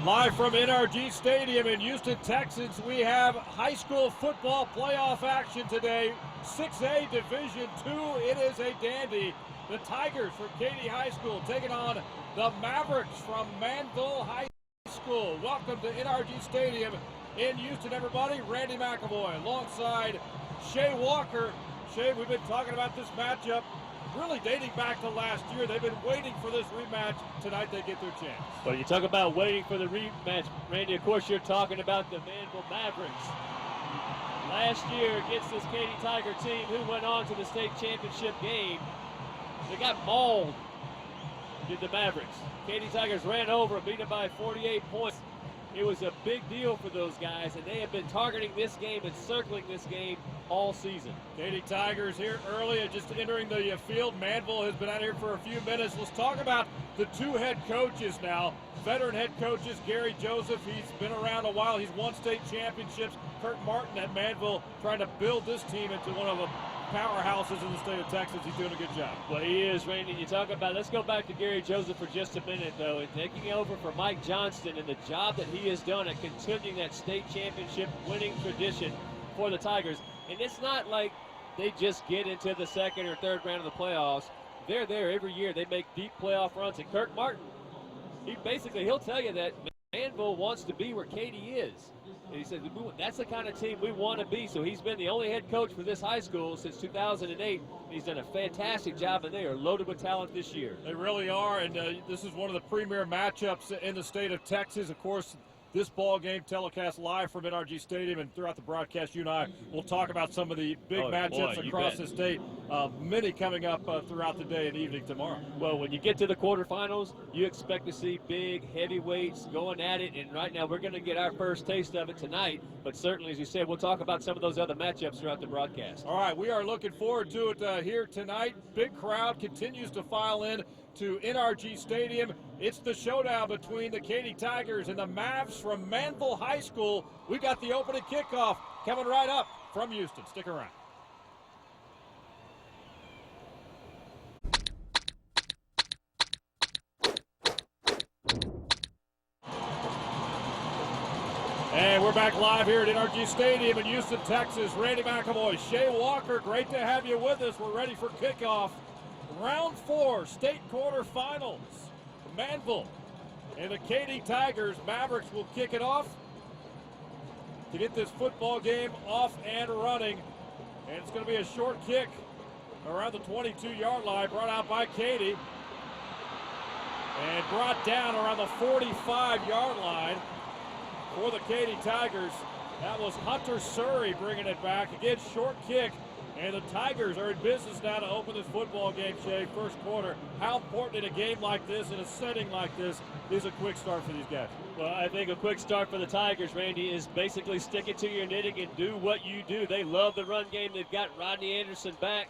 Live from NRG Stadium in Houston, Texas, we have high school football playoff action today. 6A Division II, it is a dandy. The Tigers from Katy High School taking on the Mavericks from Manvel High School. Welcome to NRG Stadium in Houston, everybody. Randy McAvoy alongside Shay Walker. Shay, we've been talking about this matchup really dating back to last year. They've been waiting for this rematch. Tonight they get their chance. Well, you talk about waiting for the rematch, Randy. Of course, you're talking about the Manvel Mavericks. Last year against this Katy Tiger team who went on to the state championship game, they got mauled, did the Mavericks. Katy Tigers ran over and beat them by 48 points. It was a big deal for those guys, and they have been targeting this game and circling this game all season. Katy Tigers here early and just entering the field. Manvel has been out here for a few minutes. Let's talk about the two head coaches now. Veteran head coaches, Gary Joseph, he's been around a while. He's won state championships. Kirk Martin at Manvel trying to build this team into one of the powerhouses in the state of Texas. He's doing a good job. Well, he is, Randy. You talk about, let's go back to Gary Joseph for just a minute, though, and taking over for Mike Johnston and the job that he has done at continuing that state championship winning tradition for the Tigers. And it's not like they just get into the second or third round of the playoffs. They're there every year. They make deep playoff runs. And Kirk Martin, he'll tell you that Manvel wants to be where Katy is. And he said, that's the kind of team we want to be. So he's been the only head coach for this high school since 2008. He's done a fantastic job, and they are loaded with talent this year. They really are, and this is one of the premier matchups in the state of Texas. Of course, this ball game telecast live from NRG Stadium, and throughout the broadcast, you and I will talk about some of the big matchups across the state. Many coming up throughout the day and evening tomorrow. Well, when you get to the quarterfinals, you expect to see big heavyweights going at it, and right now we're going to get our first taste of it tonight. But certainly, as you said, we'll talk about some of those other matchups throughout the broadcast. All right, we are looking forward to it here tonight. Big crowd continues to file in to NRG Stadium. It's the showdown between the Katy Tigers and the Mavs from Manvel High School. We got the opening kickoff coming right up from Houston. Stick around. And we're back live here at NRG Stadium in Houston, Texas. Randy McAvoy, Shay Walker, great to have you with us. We're ready for kickoff. Round 4, state quarterfinals. Manvel and the Katy Tigers. Mavericks will kick it off to get this football game off and running. And it's going to be a short kick around the 22-yard line, brought out by Katy. And brought down around the 45-yard line for the Katy Tigers. That was Hunter Surrey bringing it back. Again, short kick. And the Tigers are in business now to open this football game, Shay, first quarter. How important in a game like this, in a setting like this, is a quick start for these guys? Well, I think a quick start for the Tigers, Randy, is basically stick it to your knitting and do what you do. They love the run game. They've got Rodney Anderson back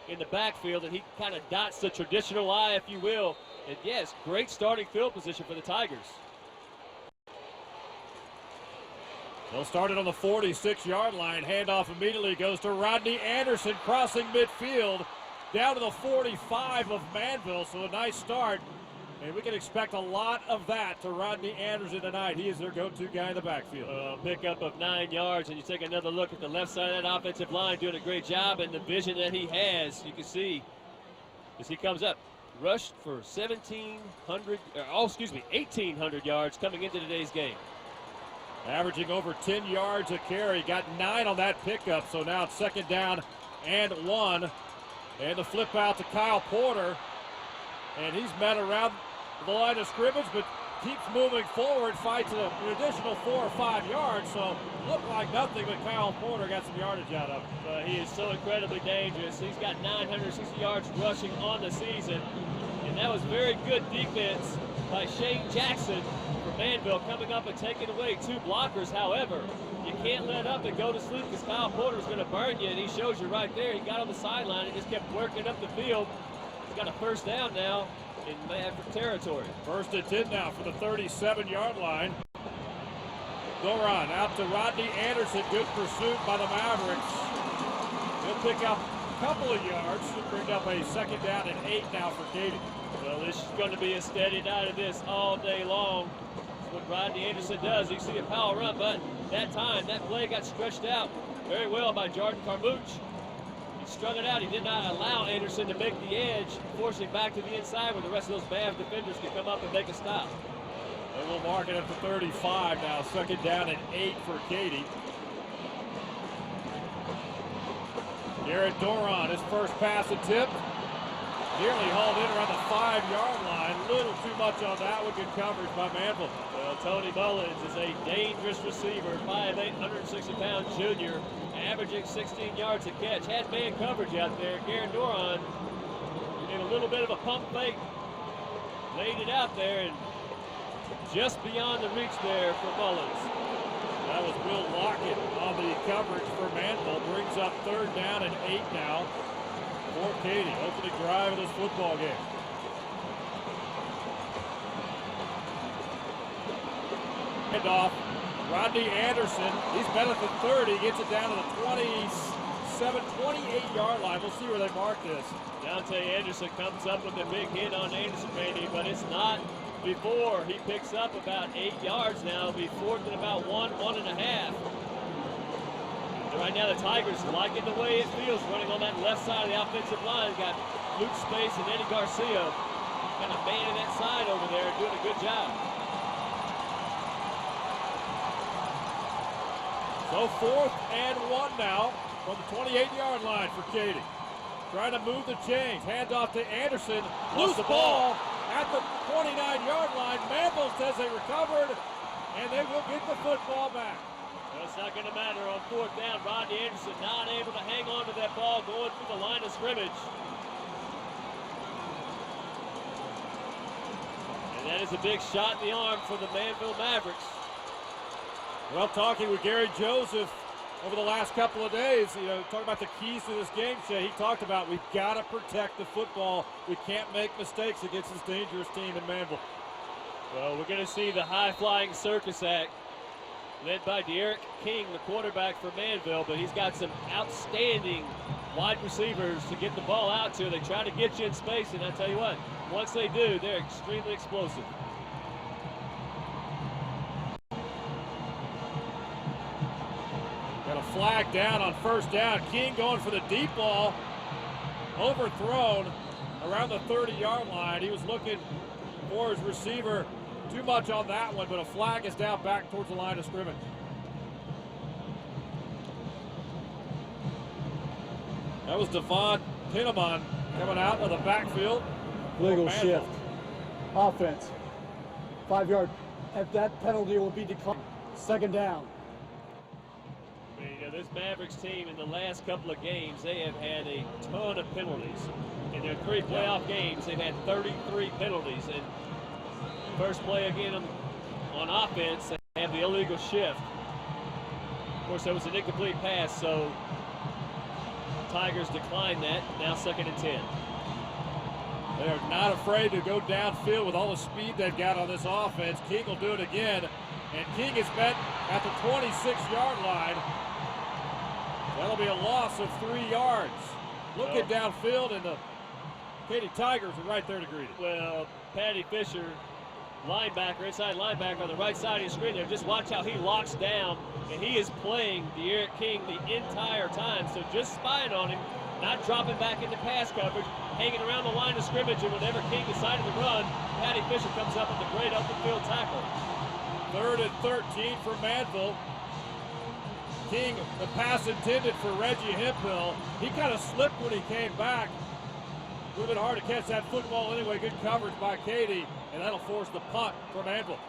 in the backfield, and he kind of dots the traditional eye, if you will. And yes, great starting field position for the Tigers. They'll start it on the 46-yard line. Handoff immediately goes to Rodney Anderson, crossing midfield down to the 45 of Manvel. So a nice start, and we can expect a lot of that to Rodney Anderson tonight. He is their go-to guy in the backfield. Pickup of 9 yards, and you take another look at the left side of that offensive line, doing a great job, and the vision that he has, you can see as he comes up. Rushed for 1,800 yards coming into today's game. Averaging over 10 yards a carry. Got 9 on that pickup, so now it's second down and 1. And the flip out to Kyle Porter. And he's met around the line of scrimmage, but keeps moving forward, fights an additional 4 or 5 yards, so looked like nothing, but Kyle Porter got some yardage out of it. He is so incredibly dangerous. He's got 960 yards rushing on the season, and that was very good defense by Shane Jackson for Manvel, coming up and taking away 2 blockers. However, you can't let up and go to sleep because Kyle Porter is going to burn you, and he shows you right there. He got on the sideline and just kept working up the field. He's got a first down now in Maverick territory. First and 10 now for the 37-yard line. Goran out to Rodney Anderson. Good pursuit by the Mavericks. He'll pick up a couple of yards. Should bring up a second down and 8 now for Katy. Well, this is going to be a steady night of this all day long. That's what Rodney Anderson does. You see a power run, but that time, that play got stretched out very well by Jordan Carmouche. He strung it out. He did not allow Anderson to make the edge, forcing back to the inside where the rest of those Mavs defenders can come up and make a stop. They will mark it up to 35 now. Second down and 8 for Katy. Garrett Doron, his first pass attempt. Nearly hauled in around the 5-yard line. Little too much on that one. Good coverage by Manvel. Well, Tony Mullins is a dangerous receiver, 5'8", 160-pound junior, averaging 16 yards a catch. Had man coverage out there. Garrett Doron in a little bit of a pump fake. Laid it out there and just beyond the reach there for Mullins. That was Will Lockett on the coverage for Manvel. Brings up third down and 8 now for Katy. Opening drive of this football game. Handoff. Rodney Anderson. He's better than 30. Gets it down to the 27, 28-yard line. We'll see where they mark this. Dante Anderson comes up with a big hit on Anderson, Randy, but it's not before he picks up about 8 yards now. It'll be fourth and about 1.5. And right now the Tigers liking the way it feels running on that left side of the offensive line. Got Luke Space and Eddie Garcia kind of manning that side over there, doing a good job. So fourth and 1 now from the 28-yard line for Katy. Trying to move the chains. Hand off to Anderson. Loose ball at the 29-yard line. Manvel says they recovered, and they will get the football back. Well, it's not going to matter on fourth down. Rodney Anderson not able to hang on to that ball going through the line of scrimmage. And that is a big shot in the arm for the Manvel Mavericks. Well, talking with Gary Joseph over the last couple of days, talking about the keys to this game, Shay, he talked about we've got to protect the football. We can't make mistakes against this dangerous team in Manvel. Well, we're going to see the high-flying circus act led by Derek King, the quarterback for Manvel, but he's got some outstanding wide receivers to get the ball out to. They try to get you in space, and I tell you what, once they do, they're extremely explosive. Got a flag down on first down. King going for the deep ball. Overthrown around the 30-yard line. He was looking for his receiver. Too much on that one, but a flag is down back towards the line of scrimmage. That was Devon Pinamon coming out of the backfield. Legal shift. Offense. 5-yard. That penalty will be declined. Second down. This Mavericks team in the last couple of games, they have had a ton of penalties. In their 3 playoff games, they've had 33 penalties. And first play again on offense, they have the illegal shift. Of course, that was an incomplete pass, so Tigers declined that. Now 2nd and 10. They are not afraid to go downfield with all the speed they've got on this offense. King will do it again. And King is met at the 26-yard line. That'll be a loss of 3 yards. Looking downfield, and the Katy Tigers are right there to greet it. Well, Patty Fisher, linebacker, inside linebacker on the right side of the screen there. Just watch how he locks down, and he is playing Derek King the entire time. So just spying on him, not dropping back into pass coverage, hanging around the line of scrimmage, and whenever King decided to run, Patty Fisher comes up with a great open field tackle. 3rd and 13 for Manvel. King, the pass intended for Reggie Hemphill. He kind of slipped when he came back. Moving hard to catch that football anyway. Good coverage by Katy, and that'll force the punt for Manvel.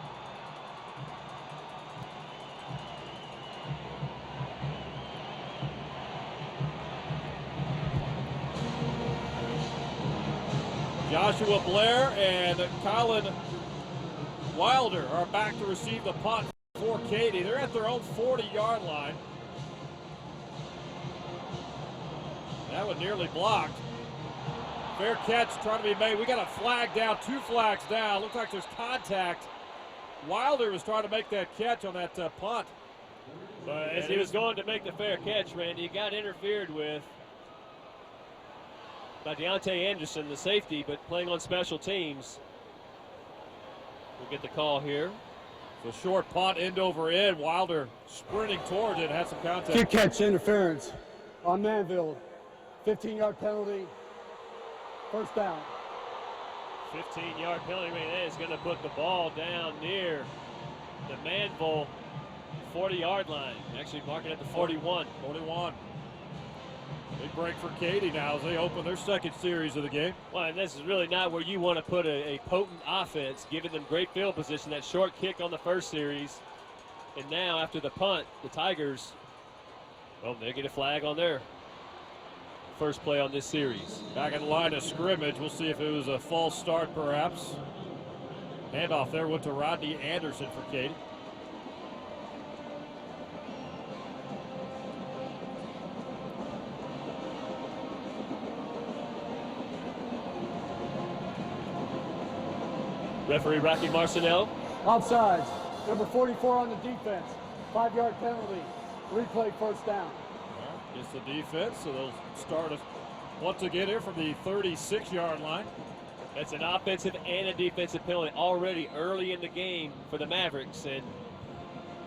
Joshua Blair and Colin Wilder are back to receive the punt for Katy. They're at their own 40-yard line. That one nearly blocked. Fair catch trying to be made. We got a flag down, 2 flags down. Looks like there's contact. Wilder was trying to make that catch on that punt. But as he was going to make the fair catch, Randy, he got interfered with by Deontay Anderson, the safety, but playing on special teams. We'll get the call here. So short punt, end over end. Wilder sprinting towards it, had some contact. Kick catch interference on Manvel. 15-yard penalty. First down. 15-yard penalty. That is going to put the ball down near the Manvel 40-yard line. Actually marking at the 41. 41. Big break for Katy now as they open their second series of the game. Well, and this is really not where you want to put a potent offense, giving them great field position. That short kick on the first series. And now after the punt, the Tigers, well, they get a flag on their first play on this series. Back in the line of scrimmage. We'll see if it was a false start perhaps. Handoff there went to Rodney Anderson for Katy. Referee Rocky Marcinell. Offsides. Number 44 on the defense. 5-yard penalty. Replay first down. It's the defense, so they'll start us once again here from the 36-yard line. That's an offensive and a defensive penalty already early in the game for the Mavericks, and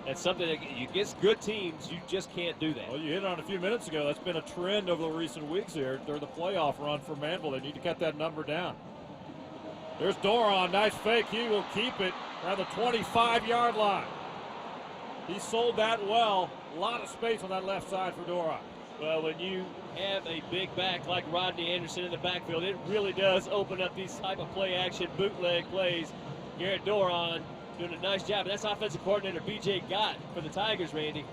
that's something that against good teams, you just can't do that. Well, you hit on a few minutes ago. That's been a trend over the recent weeks here during the playoff run for Manvel. They need to cut that number down. There's Doron, nice fake. He will keep it around the 25-yard line. He sold that well. A lot of space on that left side for Doron. Well, when you have a big back like Rodney Anderson in the backfield, it really does open up these type of play-action bootleg plays. Garrett Doron doing a nice job. And that's offensive coordinator B.J. Gott for the Tigers, Randy.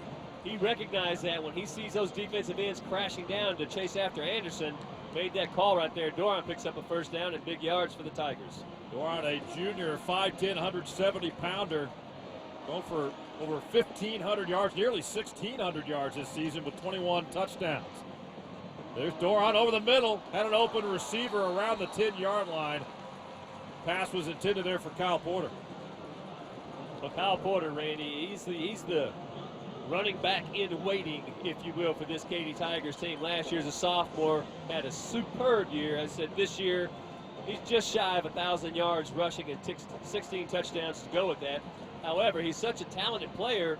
He recognized that when he sees those defensive ends crashing down to chase after Anderson. Made that call right there. Doron picks up a first down and big yards for the Tigers. Doron, a junior, 5'10", 170-pounder, going for over 1,500 yards, nearly 1,600 yards this season with 21 touchdowns. There's Doron over the middle, had an open receiver around the 10-yard line. Pass was intended there for Kyle Porter. Well, Kyle Porter, Randy, he's the running back in waiting, if you will, for this Katy Tigers team. Last year as a sophomore, had a superb year. I said this year, he's just shy of 1,000 yards rushing and 16 touchdowns to go with that. However, he's such a talented player.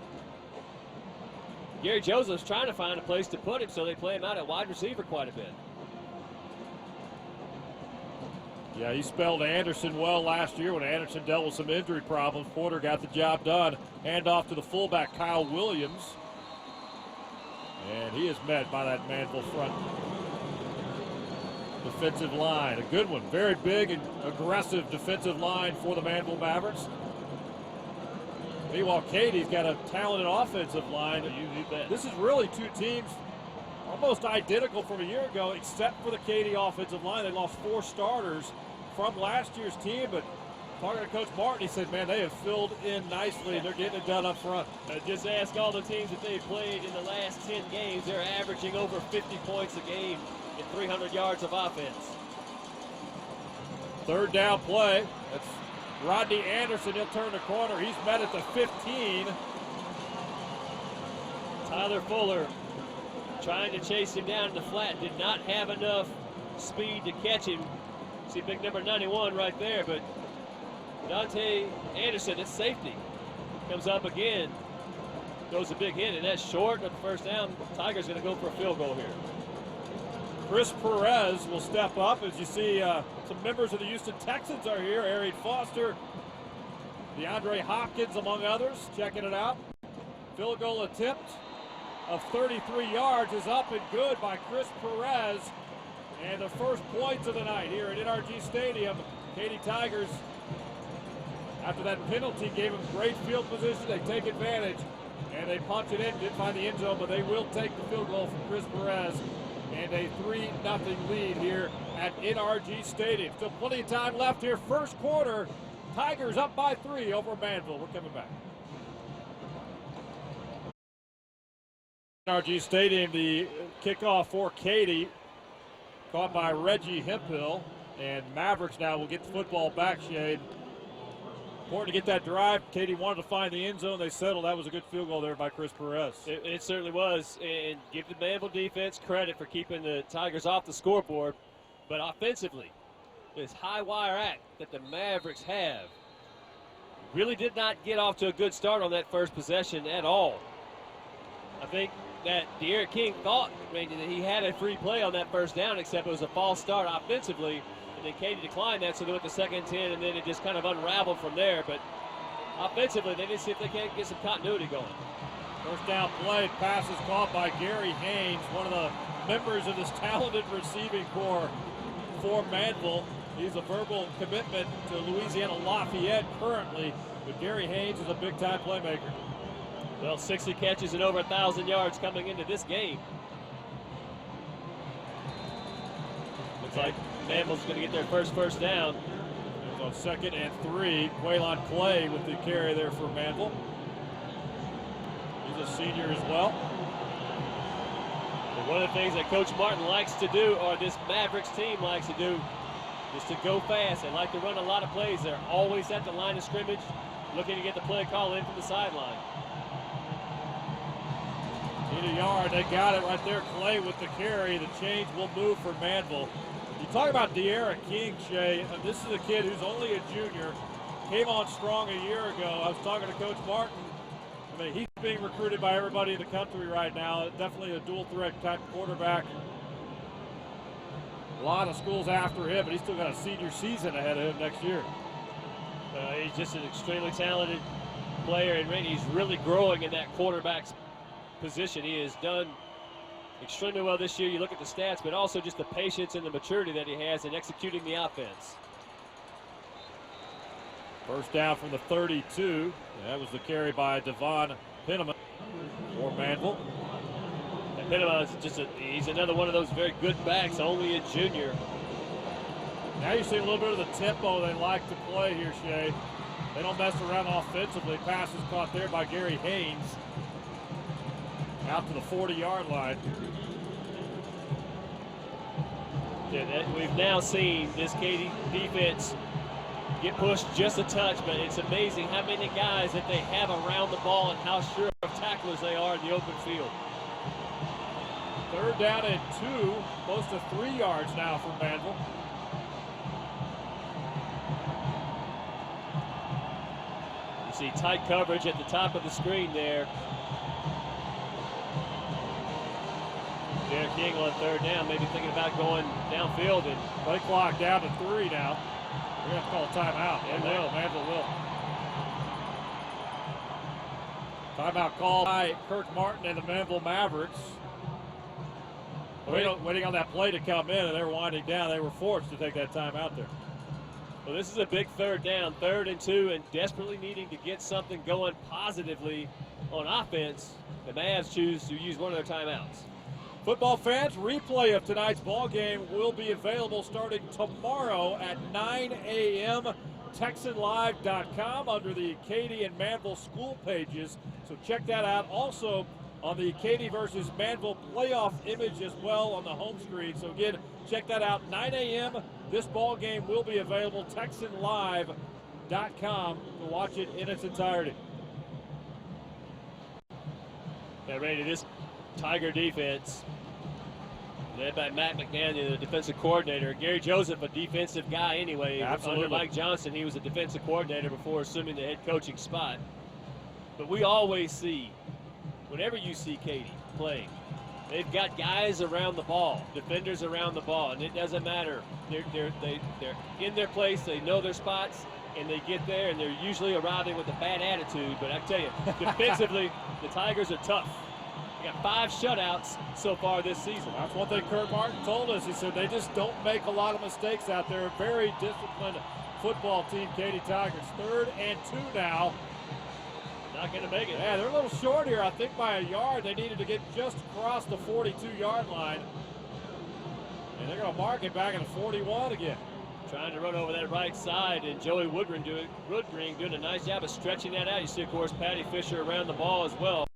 Gary Joseph's trying to find a place to put him, so they play him out at wide receiver quite a bit. Yeah, he spelled Anderson well last year when Anderson dealt with some injury problems. Porter got the job done. Hand off to the fullback, Kyle Williams. And he is met by that Manvel front defensive line. A good one. Very big and aggressive defensive line for the Manvel Mavericks. Meanwhile, Katy's got a talented offensive line. You bet. This is really two teams almost identical from a year ago, except for the Katy offensive line. They lost 4 starters from last year's team, but talking to Coach Martin, he said, man, they have filled in nicely. They're getting it done up front. Just ask all the teams that they've played in the last 10 games. They're averaging over 50 points a game and 300 yards of offense. Third down play. That's Rodney Anderson. He'll turn the corner. He's met at the 15. Tyler Fuller trying to chase him down in the flat. Did not have enough speed to catch him. See big number 91 right there, but Dante Anderson at safety comes up again. Throws a big hit, and that's short of the first down. Tigers going to go for a field goal here. Chris Perez will step up. As you see, some members of the Houston Texans are here. Arian Foster, DeAndre Hopkins, among others, checking it out. Field goal attempt of 33 yards is up and good by Chris Perez. And the first points of the night here at NRG Stadium. Katy Tigers, after that penalty, gave them great field position. They take advantage, and they punch it in. Didn't find the end zone, but they will take the field goal from Chris Perez. And a 3-0 lead here at NRG Stadium. Still plenty of time left here. First quarter, Tigers up by 3 over Manvel. We're coming back. NRG Stadium, the kickoff for Katy. Caught by Reggie Hemphill, and Mavericks now will get the football back, Shade. Important to get that drive. Katy wanted to find the end zone. They settled. That was a good field goal there by Chris Perez. It certainly was, and give the Manvel defense credit for keeping the Tigers off the scoreboard. But offensively, this high wire act that the Mavericks have, really did not get off to a good start on that first possession at all. I think that De'Aaron King thought, Randy, that he had a free play on that first down, except it was a false start offensively. And then Katy declined that, so they went to 2nd and 10, and then it just kind of unraveled from there. But offensively, they need to see if they can't get some continuity going. First down play, pass is caught by Gary Haynes, one of the members of this talented receiving corps for Manvel. He's a verbal commitment to Louisiana Lafayette currently, but Gary Haynes is a big-time playmaker. Well, 60 catches and over 1,000 yards coming into this game. Looks like Manvel's going to get their first down. On 2nd and 3, Quaylon Clay with the carry there for Manvel. He's a senior as well. And one of the things that Coach Martin likes to do, or this Mavericks team likes to do, is to go fast. They like to run a lot of plays. They're always at the line of scrimmage, looking to get the play call in from the sideline. Need a yard. They got it right there. Clay with the carry. The change will move for Manvel. You talk about De'Aaron King, Shay. This is a kid who's only a junior. Came on strong a year ago. I was talking to Coach Martin. I mean, he's being recruited by everybody in the country right now. Definitely a dual threat type quarterback. A lot of schools after him, but he's still got a senior season ahead of him next year. He's just an extremely talented player, and Randy, he's really growing in that quarterback's position. He has done extremely well this year. You look at the stats, but also just the patience and the maturity that he has in executing the offense. First down from the 32. That was the carry by Devon Penniman for Manvel. And Penniman is just he's another one of those very good backs, only a junior. Now you see a little bit of the tempo they like to play here, Shay. They don't mess around offensively. Pass is caught there by Gary Haynes. Out to the 40-yard line. Yeah, we've now seen this Katy defense get pushed just a touch, but it's amazing how many guys that they have around the ball and how sure of tacklers they are in the open field. 3rd down and 2, close to 3 yards now for Manvel. You see tight coverage at the top of the screen there. De'Aaron King on 3rd down, maybe thinking about going downfield, and play clock down to 3 now. We're going to have to call a timeout. Manvel will. Timeout called by Kirk Martin and the Manvel Mavericks. Waiting on that play to come in, and they were winding down. They were forced to take that timeout there. Well, this is a big 3rd down, 3rd and 2, and desperately needing to get something going positively on offense. The Mavs choose to use one of their timeouts. Football fans, replay of tonight's ball game will be available starting tomorrow at 9 a.m. TexanLive.com under the Katy and Manvel school pages. So check that out. Also on the Katy versus Manvel playoff image as well on the home screen. So again, check that out. 9 a.m. This ball game will be available. TexanLive.com to watch it in its entirety. Yeah, Randy, this Tiger defense, led by Matt McDaniel, the defensive coordinator. Gary Joseph, a defensive guy anyway. Absolutely. Under Mike Johnson, he was a defensive coordinator before assuming the head coaching spot. But we always see, whenever you see Katy playing, they've got guys around the ball, defenders around the ball, and it doesn't matter. They're in their place, they know their spots, and they get there, and they're usually arriving with a bad attitude. But I tell you, defensively, the Tigers are tough. They got 5 shutouts so far this season. That's one thing Kurt Martin told us. He said they just don't make a lot of mistakes out there. A very disciplined football team, Katy Tigers. 3rd and 2 now. Not going to make it. Yeah, they're a little short here, I think, by a yard. They needed to get just across the 42-yard line. And they're going to mark it back at the 41 again. Trying to run over that right side, and Joey Woodring doing a nice job of stretching that out. You see, of course, Patty Fisher around the ball as well.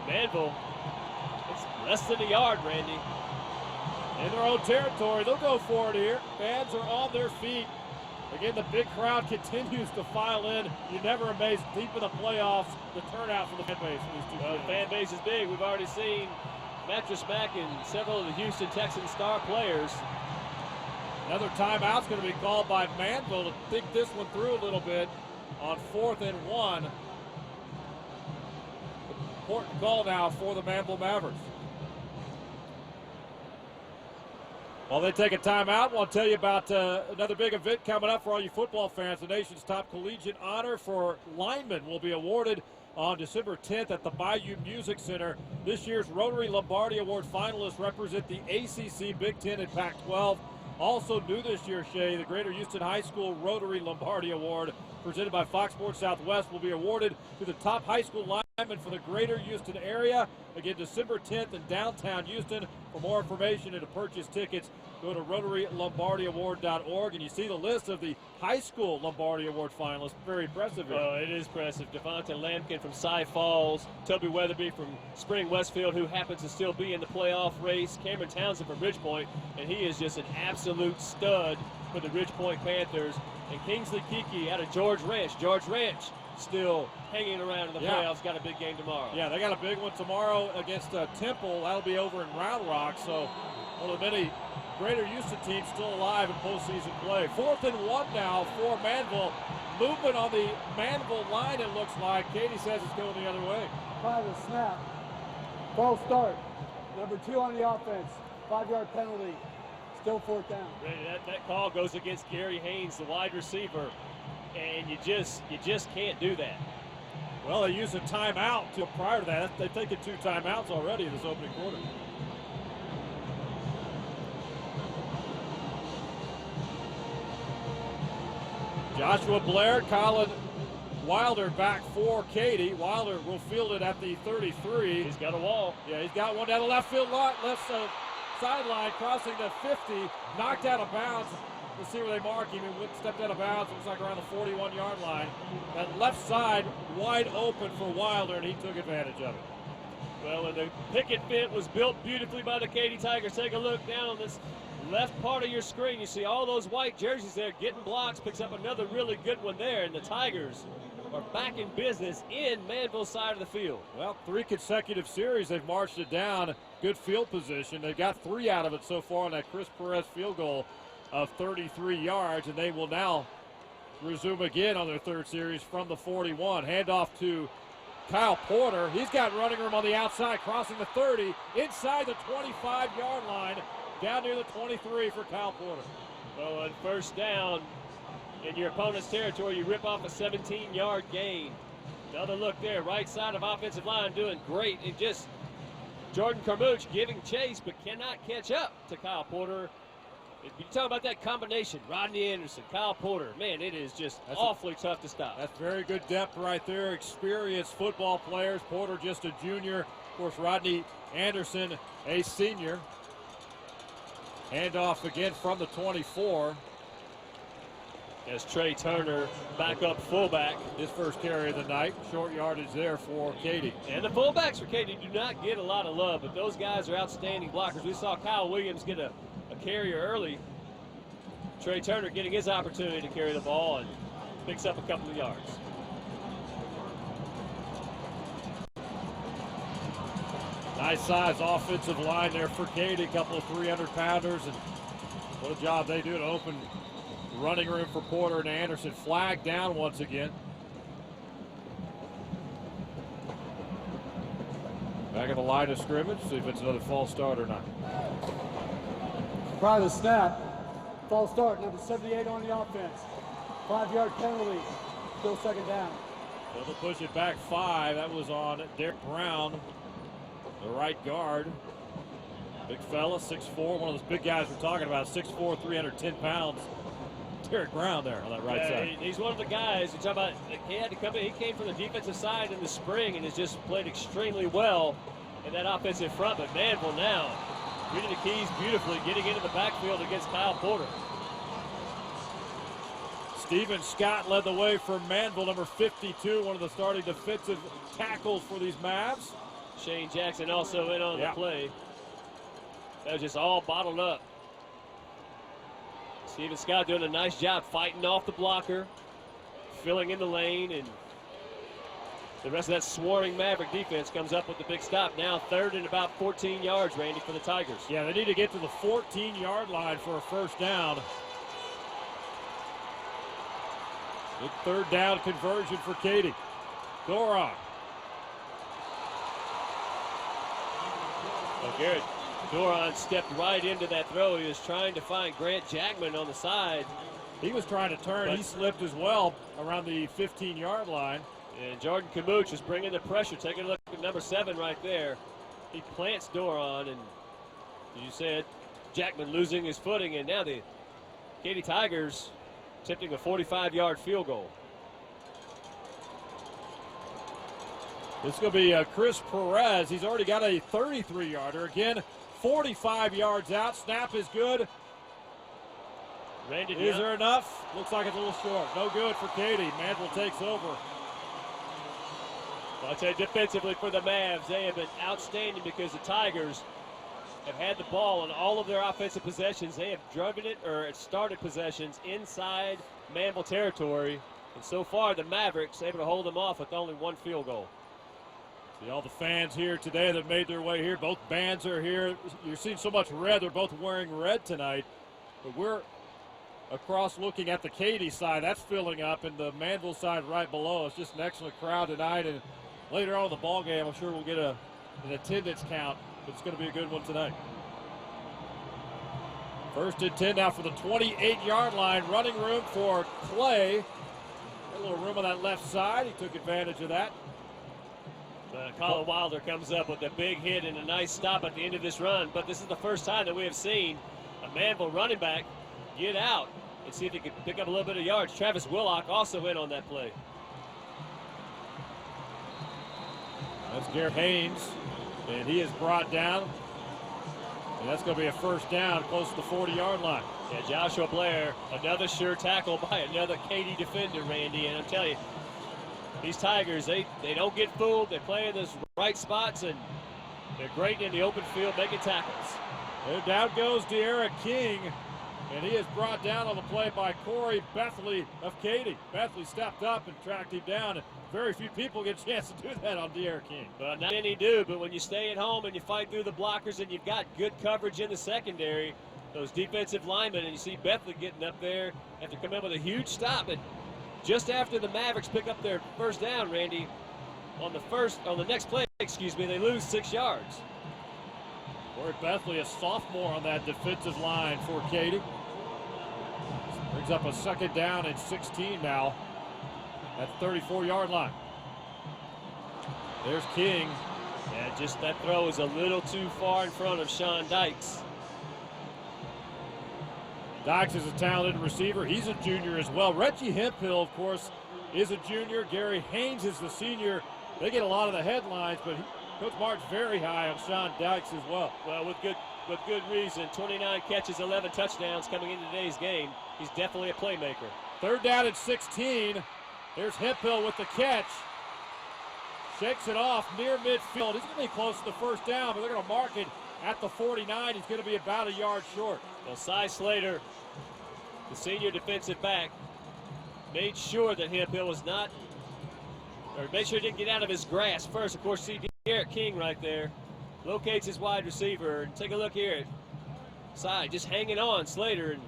Manvel, it's less than a yard, Randy. In their own territory, they'll go for it here. Fans are on their feet. Again, the big crowd continues to file in. You're never amazed, deep in the playoffs, the turnout for the fan base. The fan base is big. We've already seen Mattress Mack and several of the Houston Texans star players. Another timeout's going to be called by Manvel to think this one through a little bit. on 4th and 1. Important call now for the Manvel Mavericks. While they take a timeout, I want to tell you about another big event coming up for all you football fans. The nation's top collegiate honor for linemen will be awarded on December 10th at the Bayou Music Center. This year's Rotary Lombardi Award finalists represent the ACC, Big Ten, and Pac-12. Also new this year, Shay, the Greater Houston High School Rotary Lombardi Award, presented by Fox Sports Southwest, will be awarded to the top high school linemen for the Greater Houston area. Again, December 10th in downtown Houston. For more information and to purchase tickets, go to RotaryLombardiAward.org, and you see the list of the high school Lombardi Award finalists. Very impressive here. Oh, it is impressive. Devonta Lampkin from Cy Falls, Toby Weatherby from Spring Westfield, who happens to still be in the playoff race, Cameron Townsend from Ridgepoint, and he is just an absolute stud for the Ridgepoint Panthers. And Kingsley Kiki out of George Ranch. George Ranch still hanging around in the playoffs. Got a big game tomorrow. Yeah, they got a big one tomorrow against Temple. That'll be over in Round Rock. So one of the many Greater Houston teams still alive in postseason play. 4th and 1 now for Manvel. Movement on the Manvel line, it looks like. Katy says it's going the other way. Private snap. False start. Number 2 on the offense. 5-yard penalty. Still 4th down. That call goes against Gary Haynes, the wide receiver, and you just can't do that. Well, they used a timeout prior to that. They've taken 2 timeouts already in this opening quarter. Joshua Blair, Colin Wilder back for Katy. Wilder will field it at the 33. He's got a wall. Yeah, he's got one down the left field line, sideline, crossing the 50, knocked out of bounds. Let's see where they mark him. He stepped out of bounds. Looks like around the 41-yard line. That left side wide open for Wilder, and he took advantage of it. Well, and the picket fence was built beautifully by the Katy Tigers. Take a look down on this left part of your screen. You see all those white jerseys there getting blocks. Picks up another really good one there, and the Tigers are back in business in Manvel's side of the field. Well, 3 consecutive series, they've marched it down. Good field position. They've got 3 out of it so far on that Chris Perez field goal of 33 yards, and they will now resume again on their 3rd series from the 41. Handoff to Kyle Porter. He's got running room on the outside, crossing the 30, inside the 25-yard line, down near the 23 for Kyle Porter. Well, on 1st down in your opponent's territory, you rip off a 17-yard gain. Another look there, right side of offensive line doing great. It just Jordan Carmouche giving chase, but cannot catch up to Kyle Porter. You talk about that combination, Rodney Anderson, Kyle Porter. Man, it is just awfully tough to stop. That's very good depth right there. Experienced football players. Porter just a junior. Of course, Rodney Anderson, a senior. Handoff again from the 24. As Trey Turner, backup fullback. His first carry of the night. Short yardage there for Katy. And the fullbacks for Katy do not get a lot of love, but those guys are outstanding blockers. We saw Kyle Williams get a carrier early. Trey Turner getting his opportunity to carry the ball and picks up a couple of yards. Nice size offensive line there for Katy. A couple of 300-pounders, and what a job they do to open running room for Porter and Anderson. Flag down once again. Back at the line of scrimmage. See if it's another false start or not. Private snap. False start. Number 78 on the offense. 5-yard penalty. Still 2nd down. So they'll push it back 5. That was on Derek Brown, the right guard. Big fella, 6'4", one of those big guys we're talking about, 6'4", 310 pounds. Derek Brown there on that right side. He's one of the guys you talk about. He had to come in. He came from the defensive side in the spring and has just played extremely well in that offensive front. But Manvel now reading the keys beautifully, getting into the backfield against Kyle Porter. Steven Scott led the way for Manvel, number 52, one of the starting defensive tackles for these Mavs. Shane Jackson also in on the play. That was just all bottled up. Steven Scott doing a nice job fighting off the blocker, filling in the lane, and the rest of that swarming Maverick defense comes up with the big stop. Now 3rd and about 14 yards, Randy, for the Tigers. Yeah, they need to get to the 14-yard line for a 1st down. Good third down conversion for Katy. Doron. Well, Garrett, Doron stepped right into that throw. He was trying to find Grant Jackman on the side. He was trying to turn. He slipped as well around the 15-yard line. And Jordan Kamuch is bringing the pressure. Taking a look at number 7 right there. He plants Doron, and as you said, Jackman losing his footing, and now the Katy Tigers attempting a 45-yard field goal. This is going to be Chris Perez. He's already got a 33-yarder. Again, 45 yards out. Snap is good. Randy, is there enough? Looks like it's a little short. No good for Katy. Manvel takes over. Well, I'd say defensively for the Mavs, they have been outstanding because the Tigers have had the ball on all of their offensive possessions. They have driven it or started possessions inside Manvel territory. And so far, the Mavericks able to hold them off with only 1 field goal. See all the fans here today that made their way here. Both bands are here. You're seeing so much red. They're both wearing red tonight. But we're across looking at the Katy side. That's filling up, and the Manvel side right below. It's just an excellent crowd tonight. And later on in the ball game, I'm sure we'll get an attendance count. But it's going to be a good one tonight. First and 10 now for the 28-yard line. Running room for Clay. A little room on that left side. He took advantage of that. Colin Wilder comes up with a big hit and a nice stop at the end of this run. But this is the first time that we have seen a Manvel running back get out and see if he can pick up a little bit of yards. Travis Willock also in on that play. That's Garrett Haynes, and he is brought down. And that's going to be a first down close to the 40-yard line. Yeah, Joshua Blair, another sure tackle by another Katy defender, Randy. And I'm telling you, these Tigers, they don't get fooled. They play in those right spots, and they're great in the open field making tackles. There down goes De'Ara King, and he is brought down on the play by Corey Bethley of Katy. Bethley stepped up and tracked him down. And very few people get a chance to do that on De'Ara King. Well, not many do, but when you stay at home and you fight through the blockers and you've got good coverage in the secondary, those defensive linemen, and you see Bethley getting up there after coming up with a huge stop. And just after the Mavericks pick up their first down, Randy, on the next play, they lose 6 yards. Corey Bethley, a sophomore on that defensive line for Katy. Brings up a second down and 16 now at the 34-yard line. There's King. Yeah, just that throw is a little too far in front of Sean Dykes. Dykes is a talented receiver. He's a junior as well. Reggie Hemphill, of course, is a junior. Gary Haynes is the senior. They get a lot of the headlines, but Coach Martin's very high on Sean Dykes as well. Well, with good reason. 29 catches, 11 touchdowns coming into today's game. He's definitely a playmaker. Third down at 16. There's Hemphill with the catch. Shakes it off near midfield. He's going to be close to the first down, but they're going to mark it at the 49. He's going to be about a yard short. Well, Cy Slater, the senior defensive back, made sure that Hemphill was not, or made sure he didn't get out of his grasp first. Of course, see Garrett King right there. Locates his wide receiver. And take a look here at Cy just hanging on Slater. And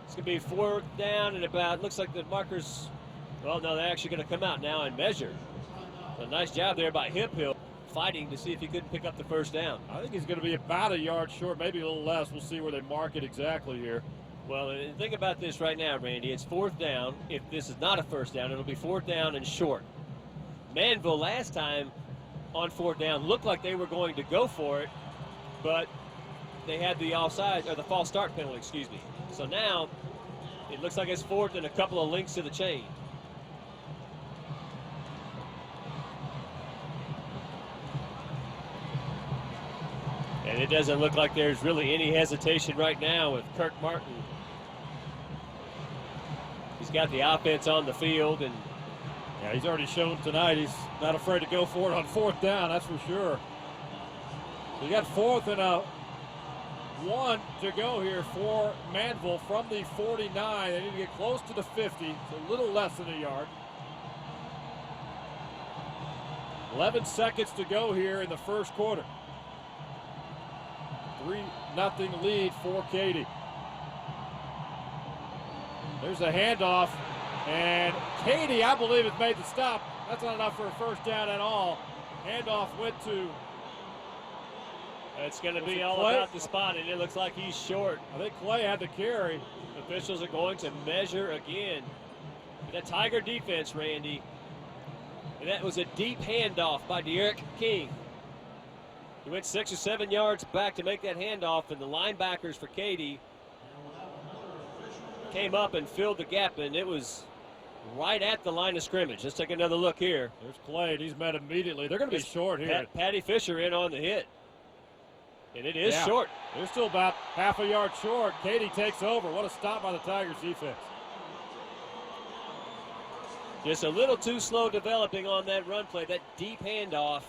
it's going to be 4th down and about, looks like the markers, well, no, they're actually going to come out now and measure. A nice job there by Hemphill, fighting to see if he couldn't pick up the first down. I think he's going to be about a yard short, maybe a little less. We'll see where they mark it exactly here. Well, and think about this right now, Randy. It's 4th down. If this is not a first down, it'll be 4th down and short. Manvel last time on 4th down looked like they were going to go for it, but they had the offside, or the false start penalty, excuse me. So now it looks like it's 4th and a couple of links to the chain. And it doesn't look like there's really any hesitation right now with Kirk Martin. He's got the offense on the field, and yeah, he's already shown tonight he's not afraid to go for it on 4th down, that's for sure. So you got 4th and 1 to go here for Manvel from the 49. They need to get close to the 50, so a little less than a yard. 11 seconds to go here in the first quarter. 3-0 lead for Katy. There's a handoff. And Katy, I believe, has made the stop. That's not enough for a first down at all. Handoff went to... It's going to be all about the spot, and it looks like he's short. I think Clay had the carry. Officials are going to measure again. That Tiger defense, Randy. And that was a deep handoff by Derek King. He went 6 or 7 yards back to make that handoff, and the linebackers for Katy came up and filled the gap, and it was right at the line of scrimmage. Let's take another look here. There's Clay, and he's met immediately. They're going to be short here. Patty Fisher in on the hit. And it is short. They're still about half a yard short. Katy takes over. What a stop by the Tigers defense. Just a little too slow developing on that run play. That deep handoff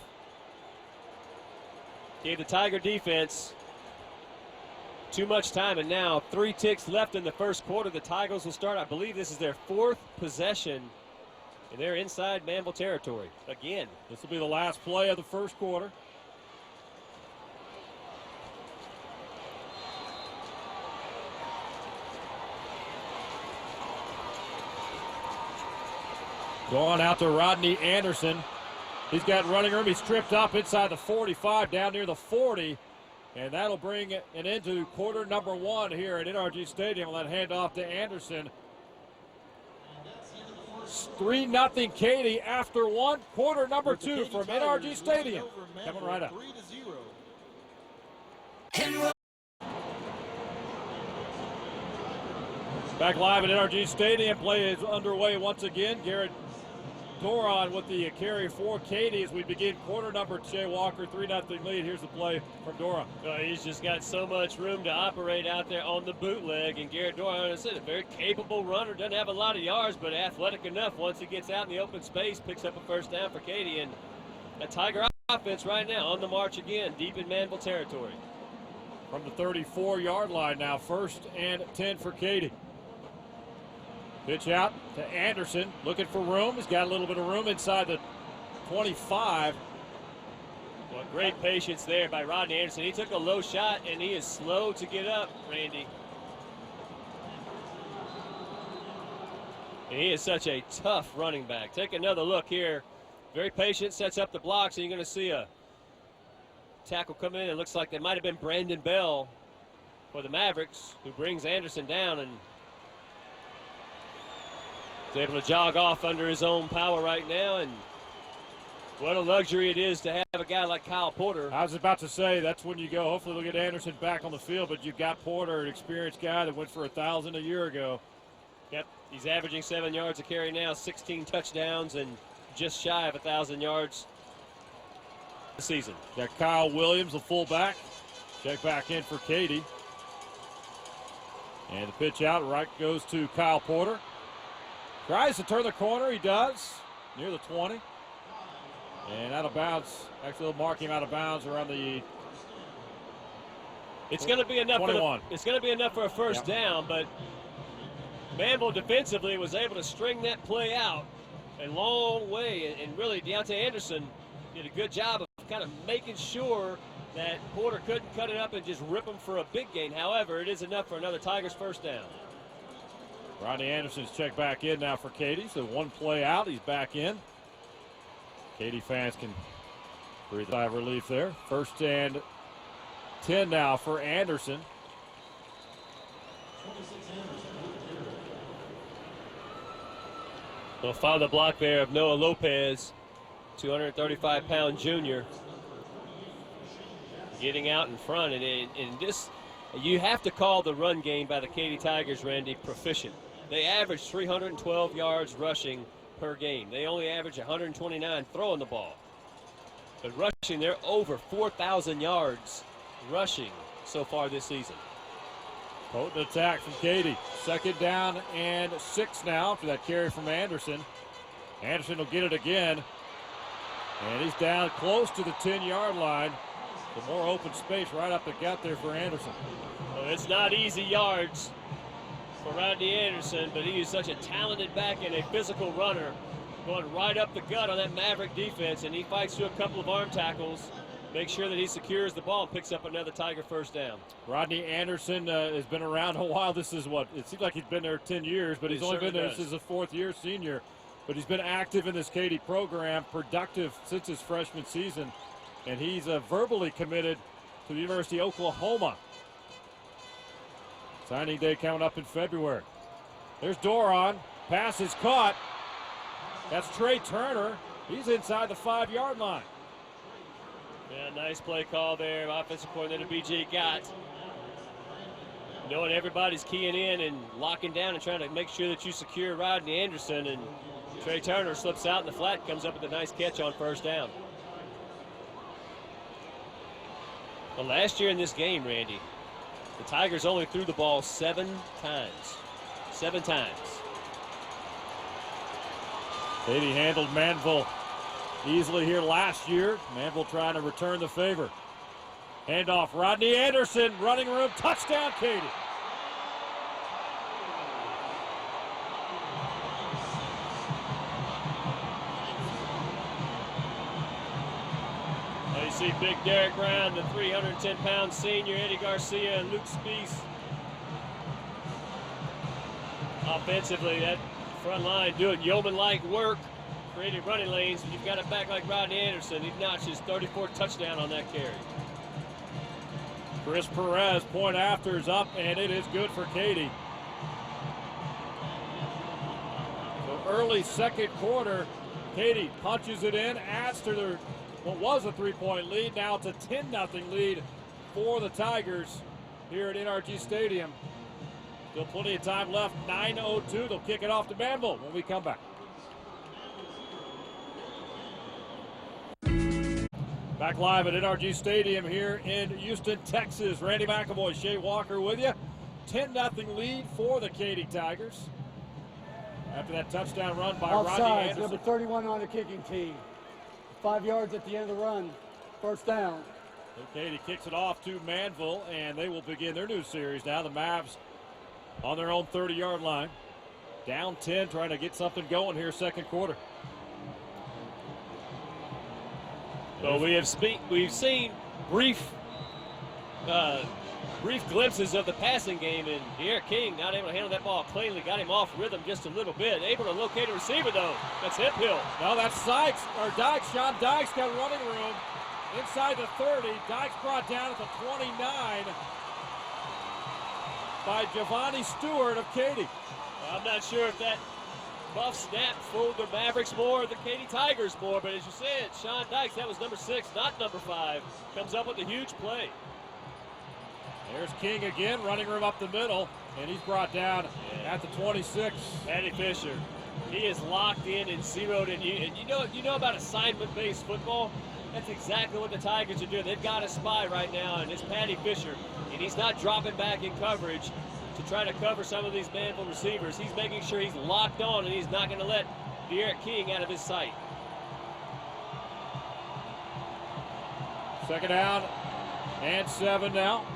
gave the Tiger defense too much time. And now 3 ticks left in the first quarter. The Tigers will start. I believe this is their 4th possession. And they're inside Manvel territory again. This will be the last play of the first quarter. Going out to Rodney Anderson. He's got running room. He's tripped up inside the 45, down near the 40. And that'll bring it into quarter number 1 here at NRG Stadium. That handoff to Anderson. 3-0 Katy after 1. Quarter number 2 from NRG Stadium. Coming right up. Back live at NRG Stadium. Play is underway once again. Garrett Doron with the carry for Katy as we begin quarter number 2. Jay Walker, 3-0 lead. Here's the play from Doron. He's just got so much room to operate out there on the bootleg. And Garrett Doron, as I said, a very capable runner. Doesn't have a lot of yards, but athletic enough. Once he gets out in the open space, picks up a first down for Katy. And a Tiger offense right now on the march again, deep in Manvel territory. From the 34-yard line now, 1st and 10 for Katy. Pitch out to Anderson, looking for room. He's got a little bit of room inside the 25. Well, great patience there by Rodney Anderson. He took a low shot, and he is slow to get up, Randy. And he is such a tough running back. Take another look here. Very patient, sets up the blocks, and you're going to see a tackle come in. It looks like that might have been Brandon Bell for the Mavericks, who brings Anderson down, and he's able to jog off under his own power right now, and what a luxury it is to have a guy like Kyle Porter. I was about to say, that's when you go. Hopefully they'll get Anderson back on the field, but you've got Porter, an experienced guy that went for 1,000 a year ago. Yep, he's averaging 7 yards a carry now, 16 touchdowns, and just shy of 1,000 yards this season. Got Kyle Williams, the fullback. Check back in for Katy. And the pitch out, right goes to Kyle Porter. Tries to turn the corner, he does, near the 20. And out of bounds, actually they'll mark him out of bounds around the It's going to be enough 21. It's going to be enough for a first down, but Manvel defensively was able to string that play out a long way, and really Deontay Anderson did a good job of kind of making sure that Porter couldn't cut it up and just rip him for a big gain. However, it is enough for another Tigers first down. Rodney Anderson's checked back in now for Katy. So 1 play out, he's back in. Katy fans can breathe a sigh of relief there. 1st and 10 now for Anderson. We'll follow the block there of Noah Lopez, 235-pound junior, getting out in front. And this, you have to call the run game by the Katy Tigers, Randy, proficient. They average 312 yards rushing per game. They only average 129 throwing the ball. But rushing, they're over 4,000 yards rushing so far this season. Potent attack from Katy. 2nd down and 6 now after that carry from Anderson. Anderson will get it again. And he's down close to the 10-yard line. The more open space right up the gut there for Anderson. Well, it's not easy yards for Rodney Anderson, but he is such a talented back and a physical runner, going right up the gut on that Maverick defense, and he fights through a couple of arm tackles make sure that he secures the ball and picks up another Tiger first down. Rodney Anderson has been around a while. This is what, it seems like he's been there 10 years, but he's only been there since his 4th year senior. But he's been active in this Katy program, productive since his freshman season, and he's verbally committed to the University of Oklahoma. Signing day coming up in February. There's Doron. Pass is caught. That's Trey Turner. He's inside the 5-yard line. Yeah, nice play call there. Offensive coordinator BJ Gott. Knowing everybody's keying in and locking down and trying to make sure that you secure Rodney Anderson, and Trey Turner slips out in the flat, comes up with a nice catch on first down. Well, last year in this game, Randy, the Tigers only threw the ball 7 times. 7 times. Katy handled Manvel easily here last year. Manvel trying to return the favor. Handoff, Rodney Anderson, running room, touchdown, Katy. You see big Derek Brown, the 310-pound senior, Eddie Garcia, and Luke Spies. Offensively, that front line doing yeoman-like work, creating running lanes. When you've got a back like Rodney Anderson, he notched his 34th touchdown on that carry. Chris Perez, point after, is up, and it is good for Katy. So early second quarter, Katy punches it in, adds to their what was a 3-point lead. Now it's a 10-0 lead for the Tigers here at NRG Stadium. Still plenty of time left, 9:02. They'll kick it off to Manvel when we come back. Back live at NRG Stadium here in Houston, Texas. Randy McAvoy, Shea Walker with you. 10-0 lead for the Katy Tigers. After that touchdown run by Rodney Anderson. Number 31 on the kicking team. 5 yards at the end of the run. First down. So Katy kicks it off to Manvel, and they will begin their new series now. The Mavs on their own 30-yard line. Down 10, trying to get something going here second quarter. So we've seen brief glimpses of the passing game, and Derek King not able to handle that ball cleanly, got him off rhythm just a little bit. Able to locate a receiver though. That's Hip Hill. No, that's Dykes. Sean Dykes got running room inside the 30. Dykes brought down at the 29 by Giovanni Stewart of Katy. I'm not sure if that buff snap fooled the Mavericks more or the Katy Tigers more, but as you said, Sean Dykes, that was number 6, not number 5, comes up with a huge play. There's King again, running room up the middle, and he's brought down at the 26. Patty Fisher, he is locked in and zeroed in. And you know about assignment-based football? That's exactly what the Tigers are doing. They've got a spy right now, and it's Patty Fisher, and he's not dropping back in coverage to try to cover some of these Manvel receivers. He's making sure he's locked on, and he's not going to let Derek King out of his sight. Second down and 7 now.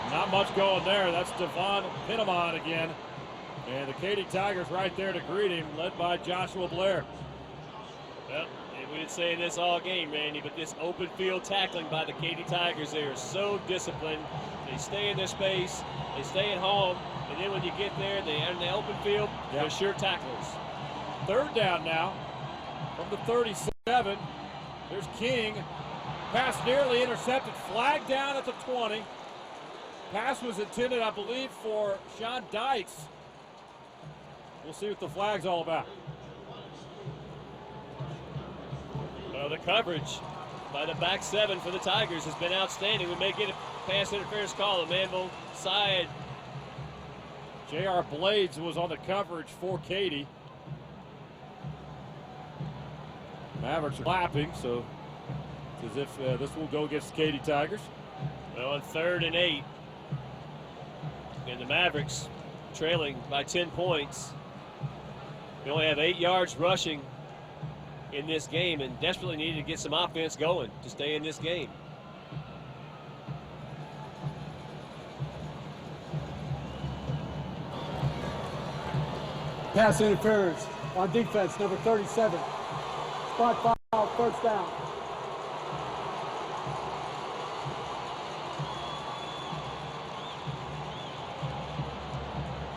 Not much going there. That's Devon Pinamon again. And the Katy Tigers right there to greet him, led by Joshua Blair. Well, we've been saying this all game, Randy, but this open field tackling by the Katy Tigers, they are so disciplined. They stay in their space, they stay at home, and then when you get there, they're in the open field, they're sure tacklers. Third down now from the 37. There's King. Pass nearly intercepted, flag down at the 20. Pass was intended, I believe, for Sean Dykes. We'll see what the flag's all about. Well, the coverage by the back 7 for the Tigers has been outstanding. We may get a pass interference call. The Manvel side. J.R. Blades was on the coverage for Katy. Mavericks are clapping, so it's as if this will go against the Katy Tigers. Well, on 3rd and 8. And the Mavericks trailing by 10 points. We only have 8 yards rushing in this game and desperately needed to get some offense going to stay in this game. Pass interference on defense, number 37. Spot foul, first down.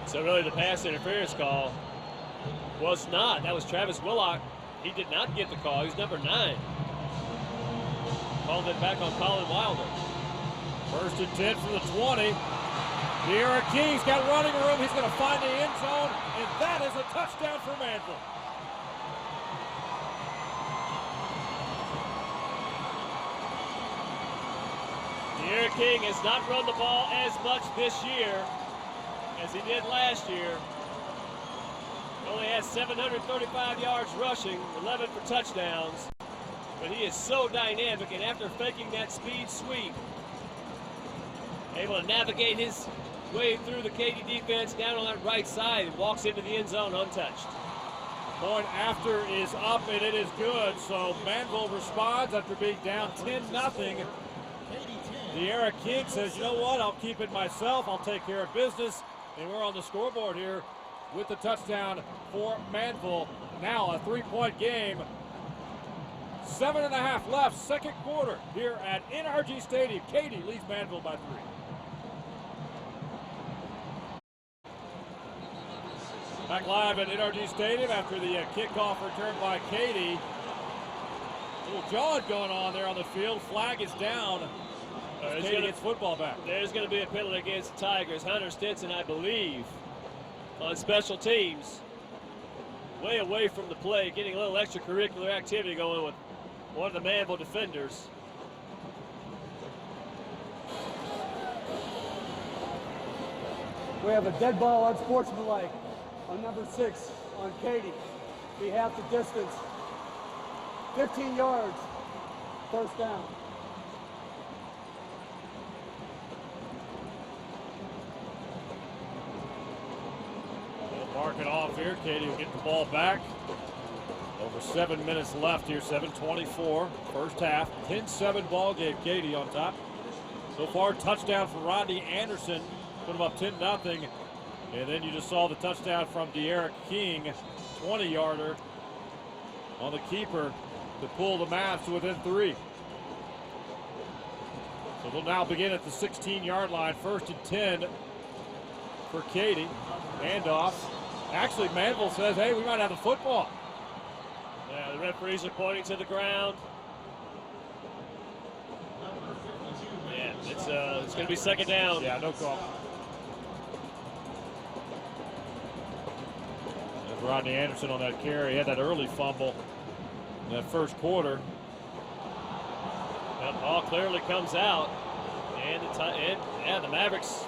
So really the pass interference call was not. That was Travis Willock. He did not get the call. He's number 9. Called it back on Colin Wilder. 1st and 10 from the 20. De'Ara King's got running room. He's going to find the end zone, and that is a touchdown for Manvel. De'Ara King has not run the ball as much this year as he did last year. He only has 735 yards rushing, 11 for touchdowns. But he is so dynamic, and after faking that speed sweep, able to navigate his way through the Katy defense down on that right side and walks into the end zone untouched. Point after is up, and it is good. So Manvel responds after being down 10-0. De'Ara King says, you know what, I'll keep it myself. I'll take care of business. And we're on the scoreboard here with the touchdown for Manvel. Now a 3-point game. 7.5 left, second quarter here at NRG Stadium. Katy leads Manvel by 3. Back live at NRG Stadium after the kickoff return by Katy. Little jawing going on there on the field. Flag is down. Katy gets football back. There's going to be a penalty against the Tigers. Hunter Stinson, I believe, on special teams. Way away from the play, getting a little extracurricular activity going with one of the Manvel defenders. We have a dead ball unsportsmanlike on number 6 on Katy. We have the distance. 15 yards. First down. They'll mark it off here. Katy will get the ball back. Over 7 minutes left here, 7:24, first half. 10-7 ball game, Katy on top. So far, touchdown for Rodney Anderson, put him up 10-0. And then you just saw the touchdown from De'Ara King, 20-yarder on the keeper to pull the Mavs to within 3. So they'll now begin at the 16-yard line, 1st and 10 for Katy. Handoff. Actually, Manvel says, hey, we might have the football. Yeah, the referees are pointing to the ground. Yeah, it's going to be second down. Yeah, no call. There's Rodney Anderson on that carry. He had that early fumble in that first quarter. That ball clearly comes out, and the Mavericks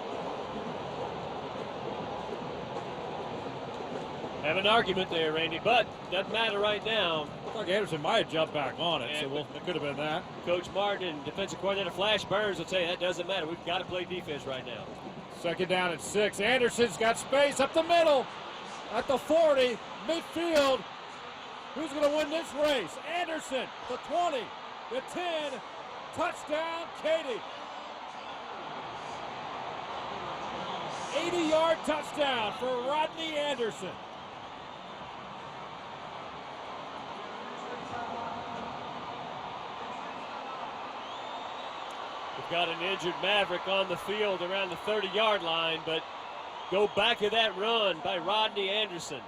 have an argument there, Randy, but doesn't matter right now. Looks like Anderson might have jumped back on it, so it could have been that. Coach Martin and defensive coordinator Flash Burns will tell you that doesn't matter. We've got to play defense right now. Second down at 6. Anderson's got space up the middle at the 40, midfield. Who's going to win this race? Anderson, the 20, the 10, touchdown, Katy. 80-yard touchdown for Rodney Anderson. We've got an injured Maverick on the field around the 30-yard line, but go back to that run by Rodney Anderson.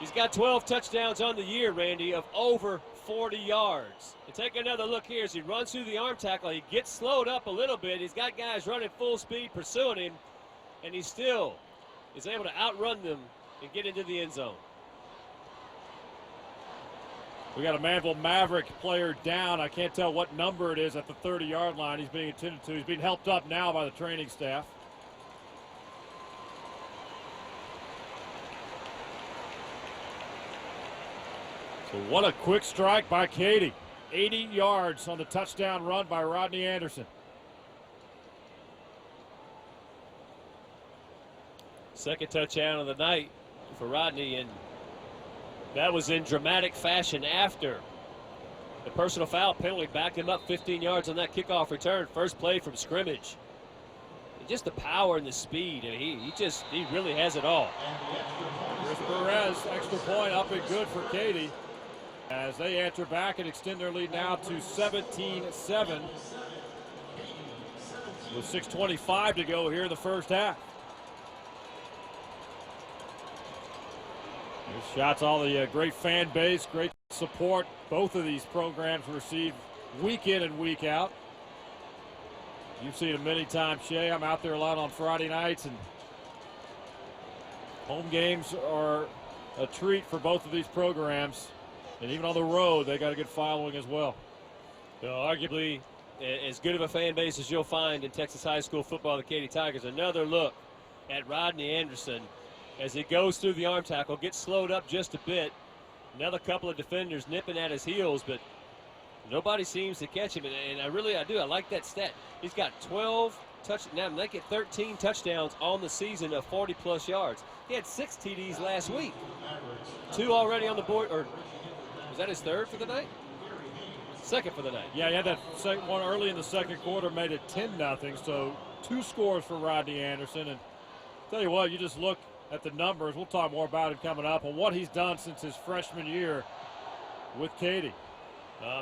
He's got 12 touchdowns on the year, Randy, of over 40 yards. And take another look here as he runs through the arm tackle. He gets slowed up a little bit. He's got guys running full speed pursuing him, and he still is able to outrun them and get into the end zone. We got a Manvel Maverick player down. I can't tell what number it is at the 30-yard line he's being attended to. He's being helped up now by the training staff. So what a quick strike by Katy. 80 yards on the touchdown run by Rodney Anderson. Second touchdown of the night for Rodney, and that was in dramatic fashion after the personal foul penalty backed him up 15 yards on that kickoff return. First play from scrimmage. And just the power and the speed. I mean, he really has it all. Chris Perez, extra point up and good for Katy. as they answer back and extend their lead now to 17-7 with 6:25 to go here in the first half. These shots, all the great fan base, great support both of these programs receive week in and week out. You've seen it many times, Shay. I'm out there a lot on Friday nights, and home games are a treat for both of these programs. And even on the road, they got a good following as well. Arguably as good of a fan base as you'll find in Texas high school football, the Katy Tigers. Another look at Rodney Anderson as he goes through the arm tackle, gets slowed up just a bit. Another couple of defenders nipping at his heels, but nobody seems to catch him. And I like that stat. He's got 12 touchdowns. Now, they get 13 touchdowns on the season of 40-plus yards. He had 6 TDs last week. 2 already on the board, or was that his third for the night? Second for the night. Yeah, he had that second one early in the second quarter, made it 10-0. So 2 scores for Rodney Anderson. And tell you what, you just look at the numbers. We'll talk more about it coming up, and what he's done since his freshman year with Katy.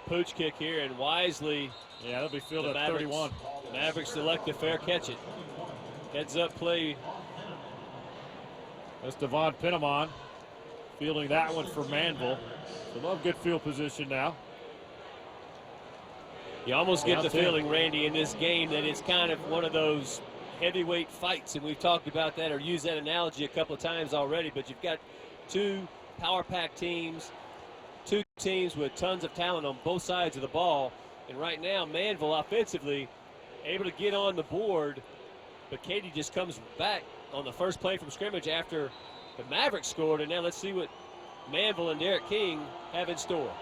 Pooch kick here, and wisely. Yeah, that'll be fielded at 31. Mavericks select a fair catch it. Heads up play. That's Devon Pinamon fielding that one for Manvel. So they'll have good field position now. You almost get the feeling, Randy, in this game that it's kind of one of those heavyweight fights, and we've talked about that or used that analogy a couple of times already, but you've got 2 power-pack teams, 2 teams with tons of talent on both sides of the ball, and right now Manvel offensively able to get on the board, but Katy just comes back on the first play from scrimmage after the Mavericks scored, and now let's see what Manvel and Derek King have in store.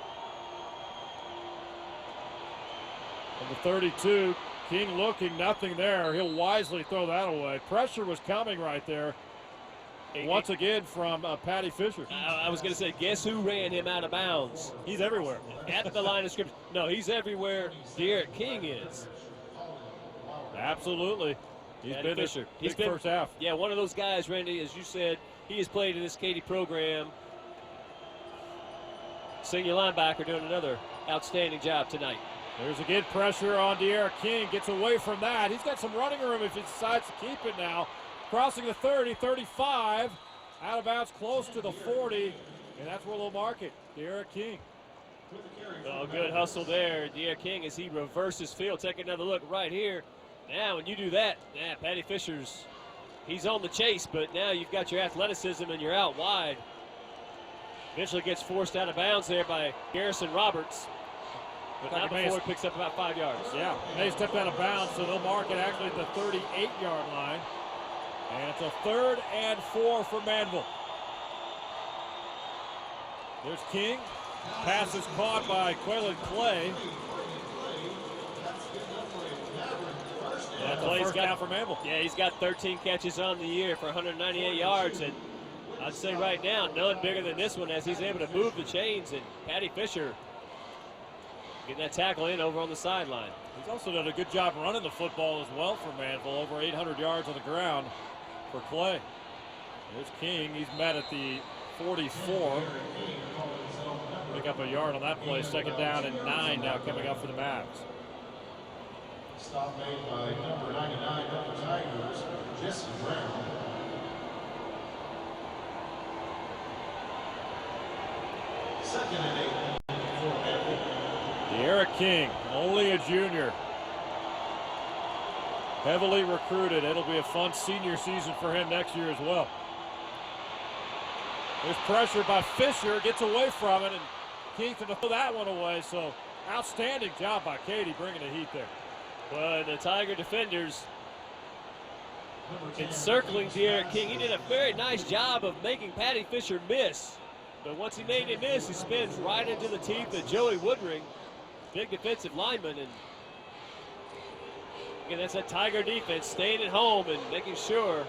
On the 32, King looking, nothing there. He'll wisely throw that away. Pressure was coming right there. Once again from Patty Fisher. I was going to say, guess who ran him out of bounds? He's everywhere. At the line of scrimmage. No, he's everywhere Derek King is. Absolutely. He's been Fisher. He's been first half. Yeah, one of those guys, Randy, as you said, he has played in this Katy program. Senior linebacker doing another outstanding job tonight. There's again pressure on Derek King. Gets away from that. He's got some running room if he decides to keep it now. Crossing the 30, 35. Out of bounds close to the 40. And that's where they'll mark it. Derek King. Oh, good hustle there. Derek King as he reverses field. Take another look right here. Now, when you do that, Patty Fisher's, he's on the chase, but now you've got your athleticism and you're out wide. Eventually gets forced out of bounds there by Garrison Roberts. But not before it picks up about 5 yards. Yeah, May stepped out of bounds, so they'll mark it actually at the 38-yard line. And it's a 3rd and 4 for Manvel. There's King. Pass is caught by Quaylen Clay. That's a first down for Manvel. Yeah, he's got 13 catches on the year for 198 yards. And I'd say right now, none bigger than this one as he's able to move the chains. And Patty Fisher getting that tackle in over on the sideline. He's also done a good job running the football as well for Manvel. Over 800 yards on the ground for Clay. There's King. He's met at the 44. Pick up a yard on that play. 2nd down and 9 now coming up for the Mavs. Stop made by number 99 of the Tigers, Jesse Brown. Second and 8 for Manvel. Derek King, only a junior. Heavily recruited. It'll be a fun senior season for him next year as well. There's pressure by Fisher, gets away from it, and King can throw that one away. So outstanding job by Katy bringing the heat there. Well, the Tiger defenders encircling Derek King. He did a very nice job of making Patty Fisher miss. But once he made him miss, he spins right into the teeth of Joey Woodring, big defensive lineman. And again, that's that Tiger defense staying at home and making sure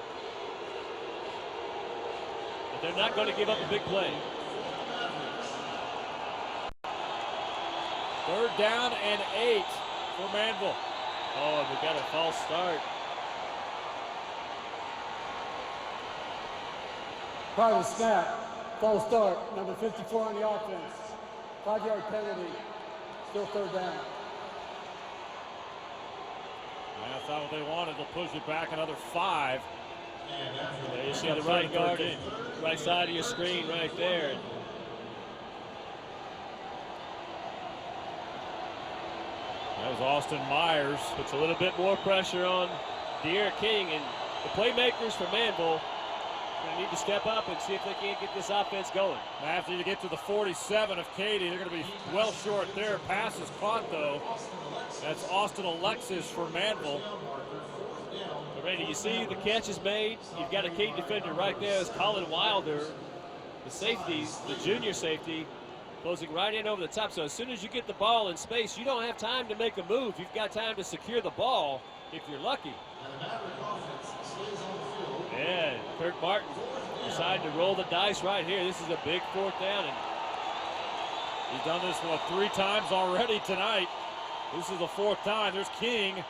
that they're not going to give up a big play. 3rd down and 8 for Manvel. Oh, we got a false start. Private snap, false start, number 54 on the offense. 5-yard penalty, still third down. That's not what they wanted. They'll push it back another 5. There you see the right guard, right side of your screen right there. That was Austin Myers. Puts a little bit more pressure on De'Aaron King, and the playmakers for Manvel going to need to step up and see if they can't get this offense going. After you get to the 47 of Katy, they're going to be well short there. Pass is caught, though. That's Austin Alexis for Manvel. But Randy, you see the catch is made. You've got a Katy defender right there. It's Colin Wilder, the safety, the junior safety, closing right in over the top. So as soon as you get the ball in space, you don't have time to make a move. You've got time to secure the ball if you're lucky. Yeah, Kirk Martin decided to roll the dice right here. This is a big 4th down. And he's done this, 3 times already tonight. This is the 4th time. There's King.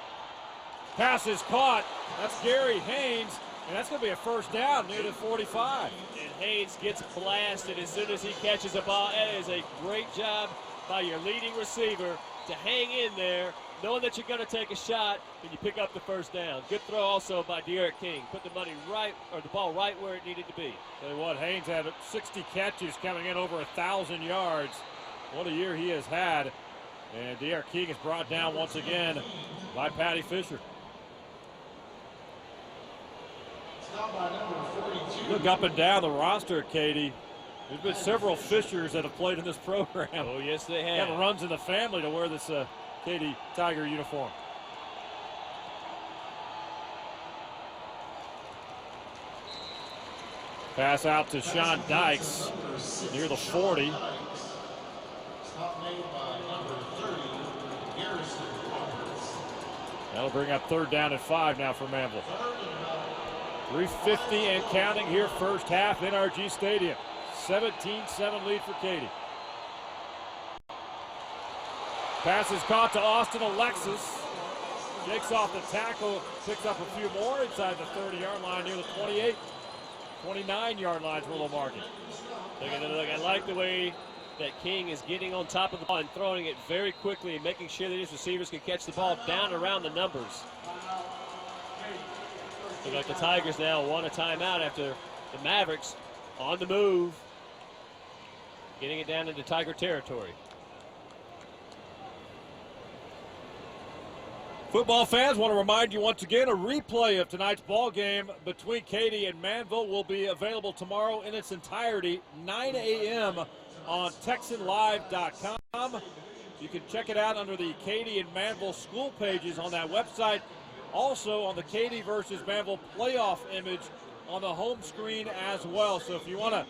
Pass is caught. That's Gary Haynes. And that's going to be a first down near the 45. And Haynes gets blasted as soon as he catches the ball. That is a great job by your leading receiver to hang in there, knowing that you're going to take a shot, and you pick up the first down. Good throw also by De'Aaron King. Put the ball right where it needed to be. Tell you what, Haynes had 60 catches coming in over 1,000 yards. What a year he has had. And De'Aaron King is brought down once again by Patty Fisher. Look up and down the roster, Katy. There's been several Fishers that have played in this program. Oh, yes, they have. It runs in the family to wear this Katy Tiger uniform. Pass out to Sean Dykes near the 40. That'll bring up 3rd down and 5 now for Manvel. 3:50 and counting here, first half, NRG Stadium. 17-7 lead for Katy. Pass is caught to Austin Alexis. Shakes off the tackle, picks up a few more inside the 30-yard line near the 28. 29-yard line is where they'll mark it. Look, I like the way that King is getting on top of the ball and throwing it very quickly and making sure that his receivers can catch the ball down around the numbers. Look like the Tigers now want a timeout after the Mavericks on the move, getting it down into Tiger territory. Football fans, want to remind you once again, a replay of tonight's ball game between Katy and Manvel will be available tomorrow in its entirety, 9 a.m. on TexanLive.com. You can check it out under the Katy and Manvel school pages on that website. Also on the Katy versus Manvel playoff image on the home screen as well. So if you want to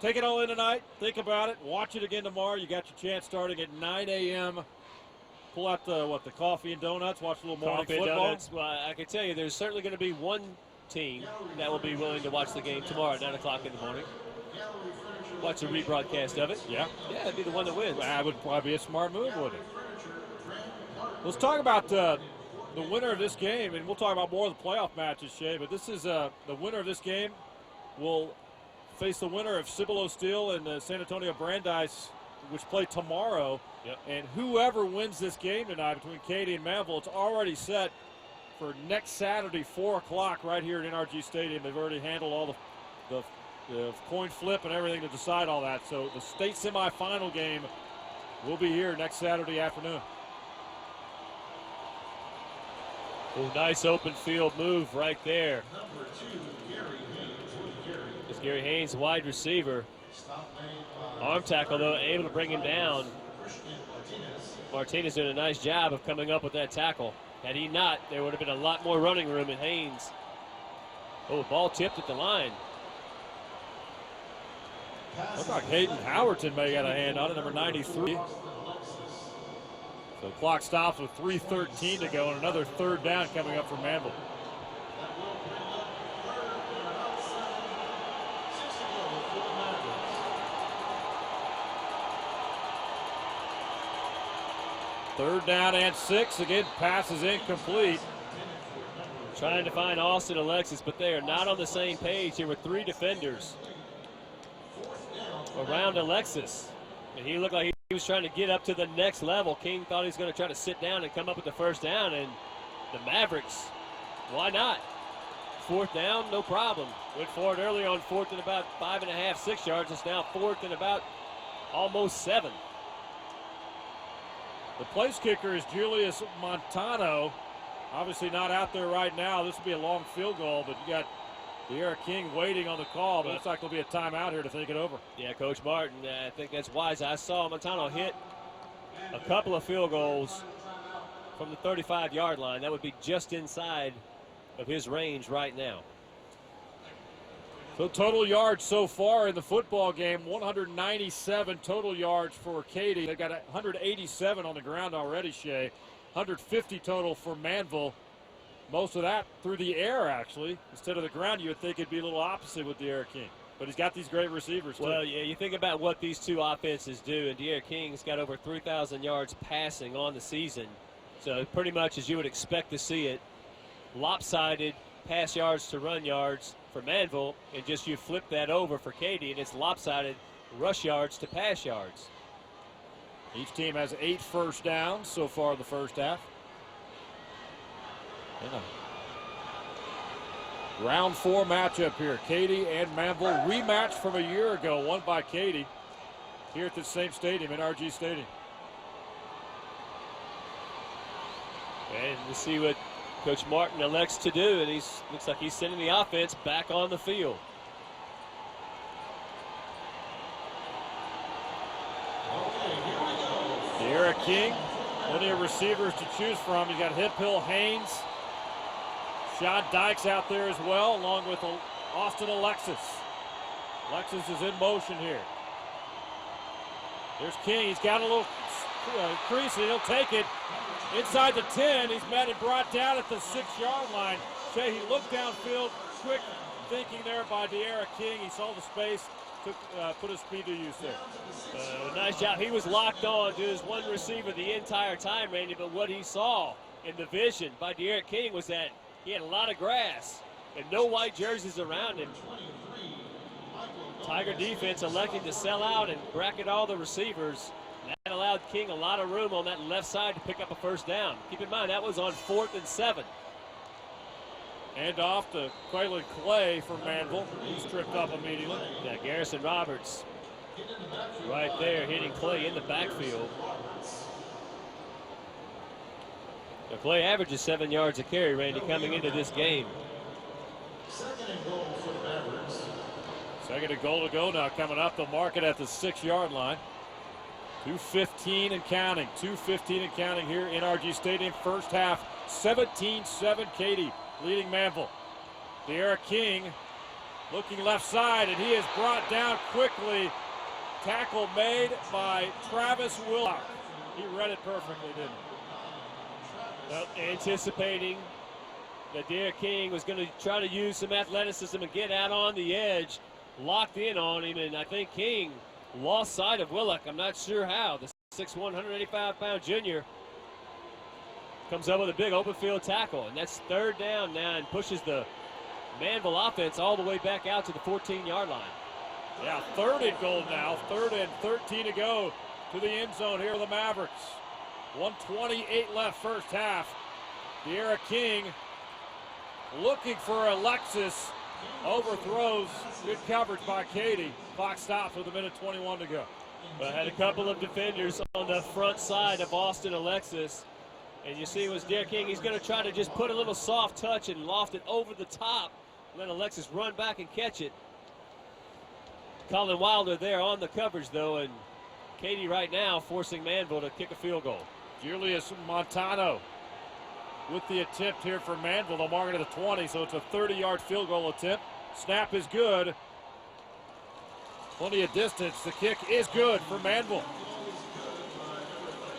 take it all in tonight, think about it, watch it again tomorrow. You got your chance starting at 9 a.m. Pull out the coffee and donuts, watch a little morning Coffee football. and donuts. Well, I can tell you there's certainly going to be one team that will be willing to watch the game tomorrow at 9 o'clock in the morning. Watch a rebroadcast of it. Yeah. Yeah, it'd be the one that wins. That would probably be a smart move, wouldn't it? Let's talk about the winner of this game, and we'll talk about more of the playoff matches, Shay, but this is the winner of this game will face the winner of Cibolo Steel and San Antonio Brandeis, which play tomorrow. Yep. And whoever wins this game tonight between Katy and Manvel, it's already set for next Saturday, 4 o'clock, right here at NRG Stadium. They've already handled all the coin flip and everything to decide all that. So the state semifinal game will be here next Saturday afternoon. Oh, nice open field move right there. It's Gary Haynes, wide receiver. Arm tackle, though, able to bring him down. Martinez doing a nice job of coming up with that tackle. Had he not, there would have been a lot more running room in Haynes. Oh, ball tipped at the line. Looks like Hayden Howerton may have got a hand on it, number 93. So the clock stops with 3:13 to go, and another 3rd down coming up for Manvel. Third down and 6. Again, pass is incomplete. Trying to find Austin Alexis, but they are not on the same page here with 3 defenders around Alexis. And he looked like he was trying to get up to the next level. King thought he was going to try to sit down and come up with the first down, and the Mavericks, why not? Fourth down, no problem. Went forward early on fourth and about 5.5, 6 yards. It's now fourth and about almost 7. The place kicker is Julius Montano. Obviously not out there right now. This will be a long field goal, but you got De'Ara King waiting on the call, but it looks like there'll be a timeout here to think it over. Yeah, Coach Martin, I think that's wise. I saw Montano hit a couple of field goals from the 35-yard line. That would be just inside of his range right now. So total yards so far in the football game, 197 total yards for Katy. They've got 187 on the ground already, Shea. 150 total for Manvel. Most of that through the air, actually. Instead of the ground, you would think it'd be a little opposite with De'Ara King. But he's got these great receivers, too. Well, yeah, you think about what these two offenses do, and De'Ara King's got over 3,000 yards passing on the season. So pretty much as you would expect to see it, lopsided pass yards to run yards for Manvel, and just you flip that over for Katy, and it's lopsided rush yards to pass yards. Each team has 8 first downs so far in the first half. Round 4 matchup here. Katy and Manvel, rematch from a year ago, won by Katy here at the same stadium, NRG Stadium. And we'll see what Coach Martin elects to do, and looks like he's sending the offense back on the field. De'Ara King, plenty of receivers to choose from. You got Hip Hill Haynes, Sean Dykes out there as well, along with Austin Alexis. Alexis is in motion here. There's King. He's got a little crease, and he'll take it inside the 10. He's met and brought down at the 6-yard line. Shea, he looked downfield, quick thinking there by De'Ara King. He saw the space, put his speed to use there. Nice job. He was locked on to his one receiver the entire time, Randy, but what he saw in the vision by De'Ara King was that he had a lot of grass and no white jerseys around him. Tiger defense electing to sell out and bracket all the receivers. That allowed King a lot of room on that left side to pick up a first down. Keep in mind, that was on 4th and 7. And off to Quaylen Clay from Manvel. He's tripped up immediately. Yeah, Garrison Roberts right there hitting Clay in the backfield. So Clay averages 7 yards a carry, Randy, coming into this game. Second and goal for the Mavericks. Second and goal to go now, coming up. They'll mark it at the 6-yard line. 2:15 and counting. 2:15 and counting here in NRG Stadium. First half, 17-7 Katy leading Manvel. De'Ara King looking left side, and he is brought down quickly. Tackle made by Travis Willock. He read it perfectly, didn't he? Well, anticipating that De'Ara King was going to try to use some athleticism and get out on the edge, locked in on him, and I think King lost sight of Willock. I'm not sure how. The 6'1", 185-pound junior comes up with a big open field tackle, and that's 3rd down now and pushes the Manvel offense all the way back out to the 14-yard line. Yeah, 3rd and goal now. 3rd and 13 to go to the end zone here with the Mavericks. 1:28 left first half. De'Ara King looking for Alexis. Overthrows. Good coverage by Katy. Clock stops with 1:21 to go. But had a couple of defenders on the front side of Austin Alexis. And you see it was De'Ara King. He's going to try to just put a little soft touch and loft it over the top. Let Alexis run back and catch it. Colin Wilder there on the coverage, though. And Katy right now forcing Manvel to kick a field goal. Julius Montano with the attempt here for Manvel. They'll mark it at the 20, so it's a 30-yard field goal attempt. Snap is good. Plenty of distance. The kick is good for Manvel.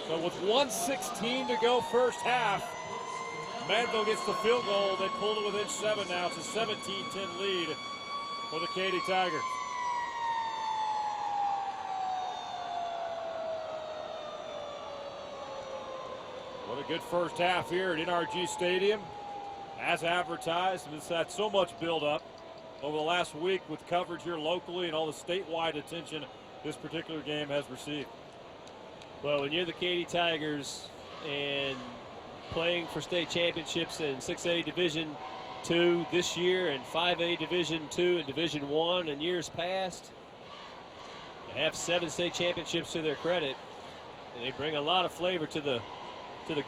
So with 1:16 to go first half, Manvel gets the field goal. They pulled it within 7 now. It's a 17-10 lead for the Katy Tigers. What a good first half here at NRG Stadium. As advertised, it's had so much build-up over the last week with coverage here locally and all the statewide attention this particular game has received. Well, when you're the Katy Tigers and playing for state championships in 6A Division II this year and 5A Division II and Division I in years past, they have 7 state championships to their credit, and they bring a lot of flavor to the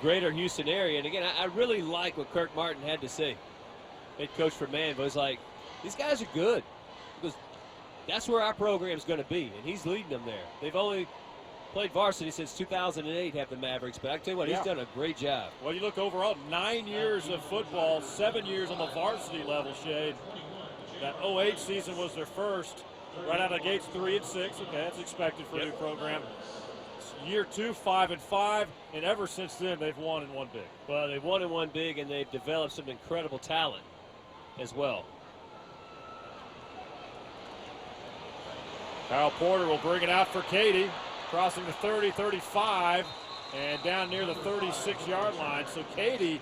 greater Houston area. And again, I really like what Kirk Martin had to say, head coach for Manvel. He's like, these guys are good, because that's where our program's going to be, and he's leading them there. They've only played varsity since 2008, have the Mavericks, but I tell you what, he's done a great job. Well, you look overall, 9 years of football, 7 years on the varsity level, Shade. That 08 season was their first, right out of the gates, 3-6. Okay, that's expected for a new program. Year 2, 5-5, and ever since then they've won and won big. Well, they've won and won big, and they've developed some incredible talent as well. Kyle Porter will bring it out for Katy, crossing the 30-35 and down near the 36-yard line. So Katy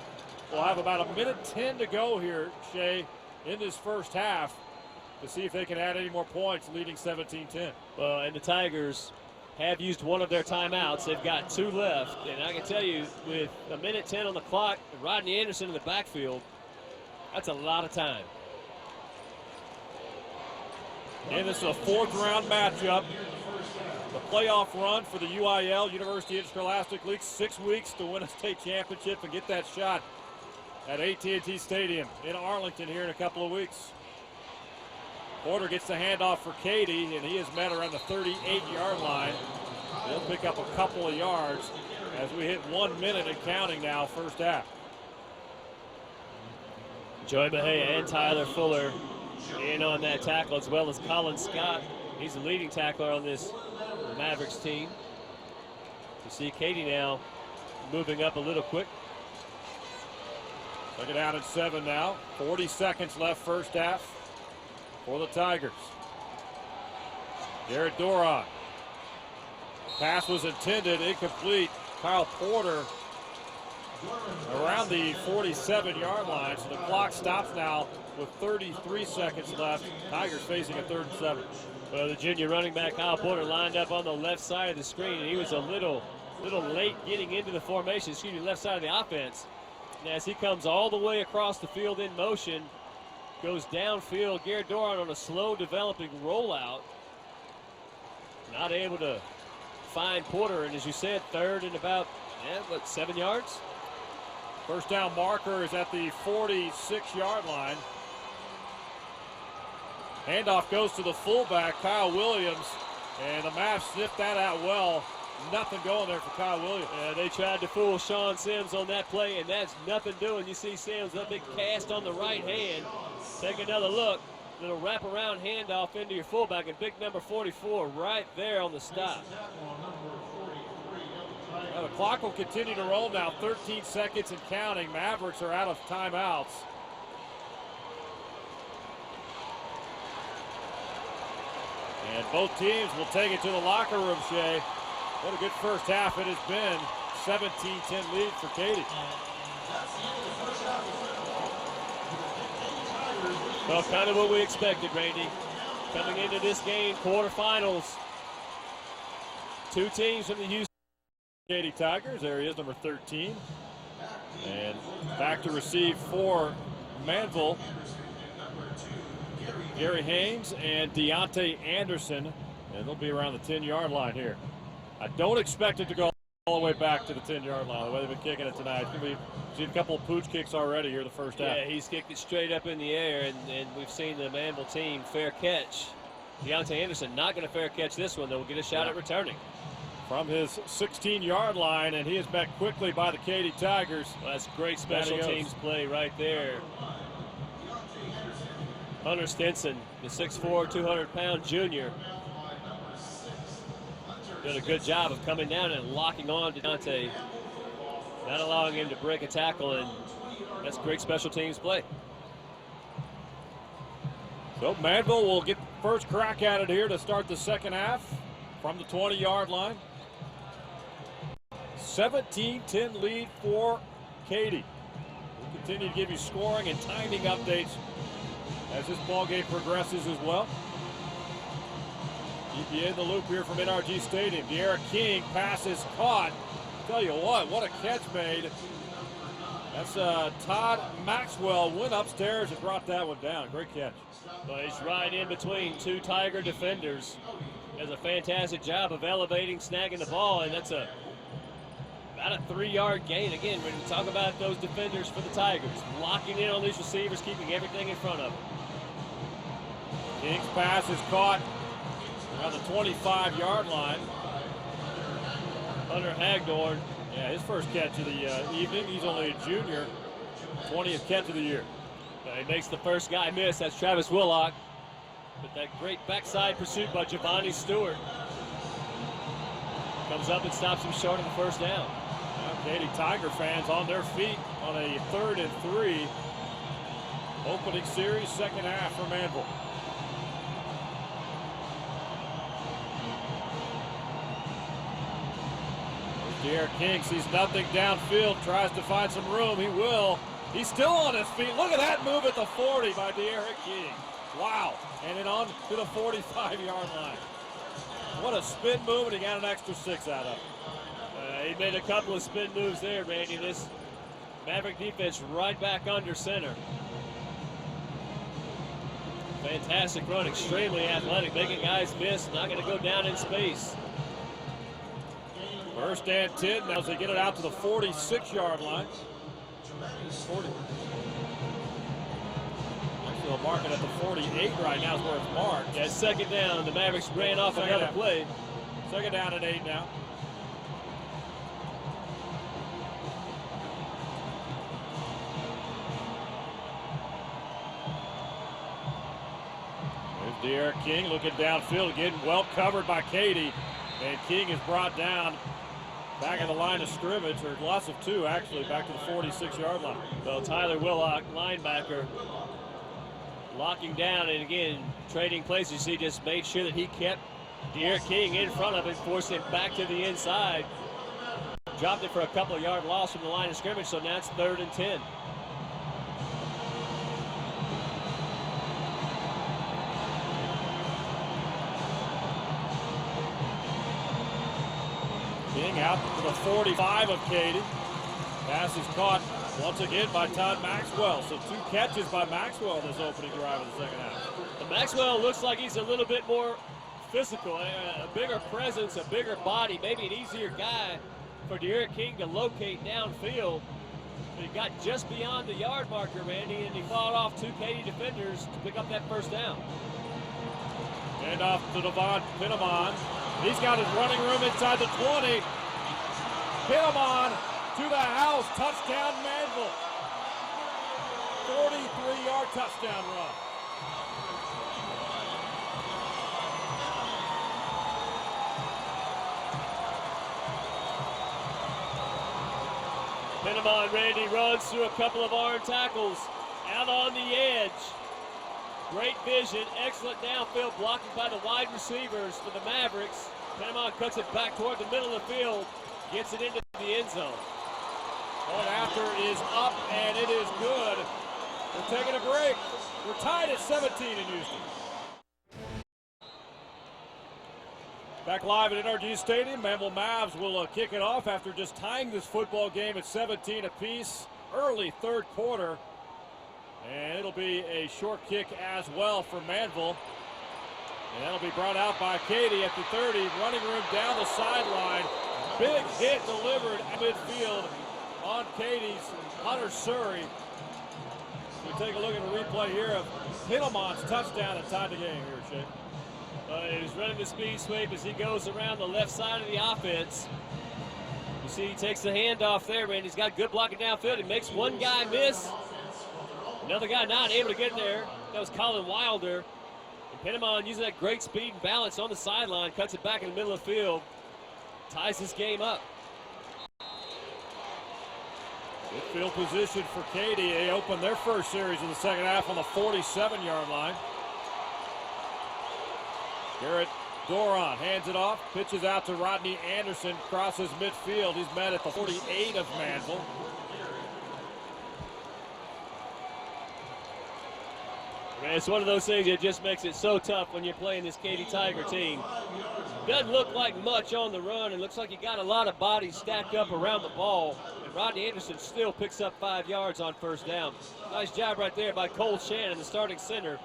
will have about 1:10 to go here, Shay, in this first half to see if they can add any more points, leading 17-10. Well, and the Tigers have used one of their timeouts. They've got 2 left, and I can tell you, with 1:10 on the clock and Rodney Anderson in the backfield, that's a lot of time. And this is a 4th-round matchup. The playoff run for the UIL, University Interscholastic League, 6 weeks to win a state championship and get that shot at AT&T Stadium in Arlington here in a couple of weeks. Porter gets the handoff for Katy, and he is met around the 38-yard line. He'll pick up a couple of yards as we hit 1 minute and counting now, first half. Joey Mejia and Tyler Fuller in on that tackle, as well as Colin Scott. He's the leading tackler on this Mavericks team. You see Katy now moving up a little quick. Second down and 7 now. 40 seconds left first half for the Tigers. Garrett Doron. Pass was intended, incomplete. Kyle Porter around the 47-yard line. So the clock stops now with 33 seconds left. Tigers facing a 3rd and 7. Well, the junior running back Kyle Porter lined up on the left side of the screen, and he was a little late getting into the formation, left side of the offense. And as he comes all the way across the field in motion, goes downfield, Garrett Doran on a slow developing rollout. Not able to find Porter, and as you said, 3rd and about, 7 yards? First down marker is at the 46-yard line. Handoff goes to the fullback, Kyle Williams, and the Mavs sniffed that out well. Nothing going there for Kyle Williams. Yeah, they tried to fool Sean Sims on that play, and that's nothing doing. You see Sims, that big cast on the right hand. Take another look. Little wraparound handoff into your fullback, and big number 44 right there on the stop. Well, the clock will continue to roll now. 13 seconds and counting. Mavericks are out of timeouts. And both teams will take it to the locker room, Shay. What a good first half it has been. 17-10 lead for Katy. Well, kind of what we expected, Randy. Coming into this game, quarterfinals. 2 teams from the Houston Katy Tigers. There he is, number 13. And back to receive for Manvel. Gary Haynes and Deontay Anderson. And they'll be around the 10-yard line here. I don't expect it to go all the way back to the 10-yard line, the way they've been kicking it tonight. We've seen a couple of pooch kicks already here the first half. Yeah, he's kicked it straight up in the air, and we've seen the Manvel team fair catch. Deontay Anderson not going to fair catch this one. They'll get a shot at returning. From his 16-yard line, and he is met quickly by the Katy Tigers. Well, that's great special teams play right there. Hunter Stinson, the 6'4", 200-pound junior, did a good job of coming down and locking on to Deontay, not allowing him to break a tackle, and that's great special teams play. So Manvel will get the first crack at it here to start the second half from the 20-yard line. 17-10 lead for Katy. We'll continue to give you scoring and timing updates as this ball game progresses as well. Keep you in the loop here from NRG Stadium. De'Ara King passes caught. Tell you what a catch made. That's Todd Maxwell went upstairs and brought that one down. Great catch. But he's right in between two Tiger defenders. Does a fantastic job of elevating, snagging the ball, and that's about a 3-yard gain. Again, when we talk about those defenders for the Tigers, locking in on these receivers, keeping everything in front of them. King's pass is caught around the 25-yard line. Hunter Hagdorn. Yeah, his first catch of the evening. He's only a junior. 20th catch of the year. He makes the first guy miss. That's Travis Willock. But that great backside pursuit by Giovanni Stewart. Comes up and stops him short of the first down. Now, Katy Tiger fans on their feet on a 3rd and 3. Opening series, second half for Manvel. De'Ara King sees nothing downfield, tries to find some room. He will. He's still on his feet. Look at that move at the 40 by De'Ara King. Wow. And then on to the 45-yard line. What a spin move, and he got an extra 6 out of it. He made a couple of spin moves there, Randy. This Maverick defense right back under center. Fantastic run, extremely athletic, making guys miss, not going to go down in space. 1st and 10 now as they get it out to the 46-yard line. 40. Actually, they'll mark it at the 48 right now is where it's marked. Yeah, 2nd down. The Mavericks ran off another play. 2nd down and 8 now. There's De'Ara King looking downfield, getting well covered by Katy. And King is brought down back at the line of scrimmage, or loss of 2 actually, back to the 46-yard line. So Tyler Willock, linebacker, locking down, and again, trading places. He just made sure that he kept De'Ara King in front of him, forced him back to the inside. Dropped it for a couple of yard loss from the line of scrimmage, so now it's 3rd and 10. King out to the 45 of Katy. Pass is caught once again by Todd Maxwell. So 2 catches by Maxwell in this opening drive of the second half. And Maxwell looks like he's a little bit more physical, a bigger presence, a bigger body, maybe an easier guy for De'Ara King to locate downfield. But he got just beyond the yard marker, Randy, and he fought off 2 Katy defenders to pick up that first down. And off to Devon Pinamon. He's got his running room inside the 20. Pinamon to the house. Touchdown, Manvel. 43-yard touchdown run. Pinamon, Randy, runs through a couple of arm tackles out on the edge. Great vision, excellent downfield blocking by the wide receivers for the Mavericks. Pinamon cuts it back toward the middle of the field, gets it into the end zone. Point after is up, and it is good. We're taking a break. We're tied at 17 in Houston. Back live at NRG Stadium. Manvel Mavs will kick it off after just tying this football game at 17 apiece. Early 3rd quarter. And it'll be a short kick as well for Manvel. And that'll be brought out by Katy at the 30. Running room down the sideline. Big hit delivered at midfield on Katy's Hunter Surrey. We take a look at a replay here of Pinamon's touchdown and tied the game here, Shea. He's running the speed sweep as he goes around the left side of the offense. You see he takes the handoff there, man. He's got good blocking downfield. He makes one guy miss. Another guy not able to get there. That was Colin Wilder. And Pinamon using that great speed and balance on the sideline, cuts it back in the middle of the field, ties this game up. Good field position for Katy. They opened their first series of the second half on the 47-yard line. Garrett Doron hands it off, pitches out to Rodney Anderson, crosses midfield. He's met at the 48 of Manvel. Man, it's one of those things that just makes it so tough when you're playing this Katy Tiger team. Doesn't look like much on the run, and looks like you got a lot of bodies stacked up around the ball. And Rodney Anderson still picks up 5 yards on first down. Nice job right there by Cole Shannon, the starting center,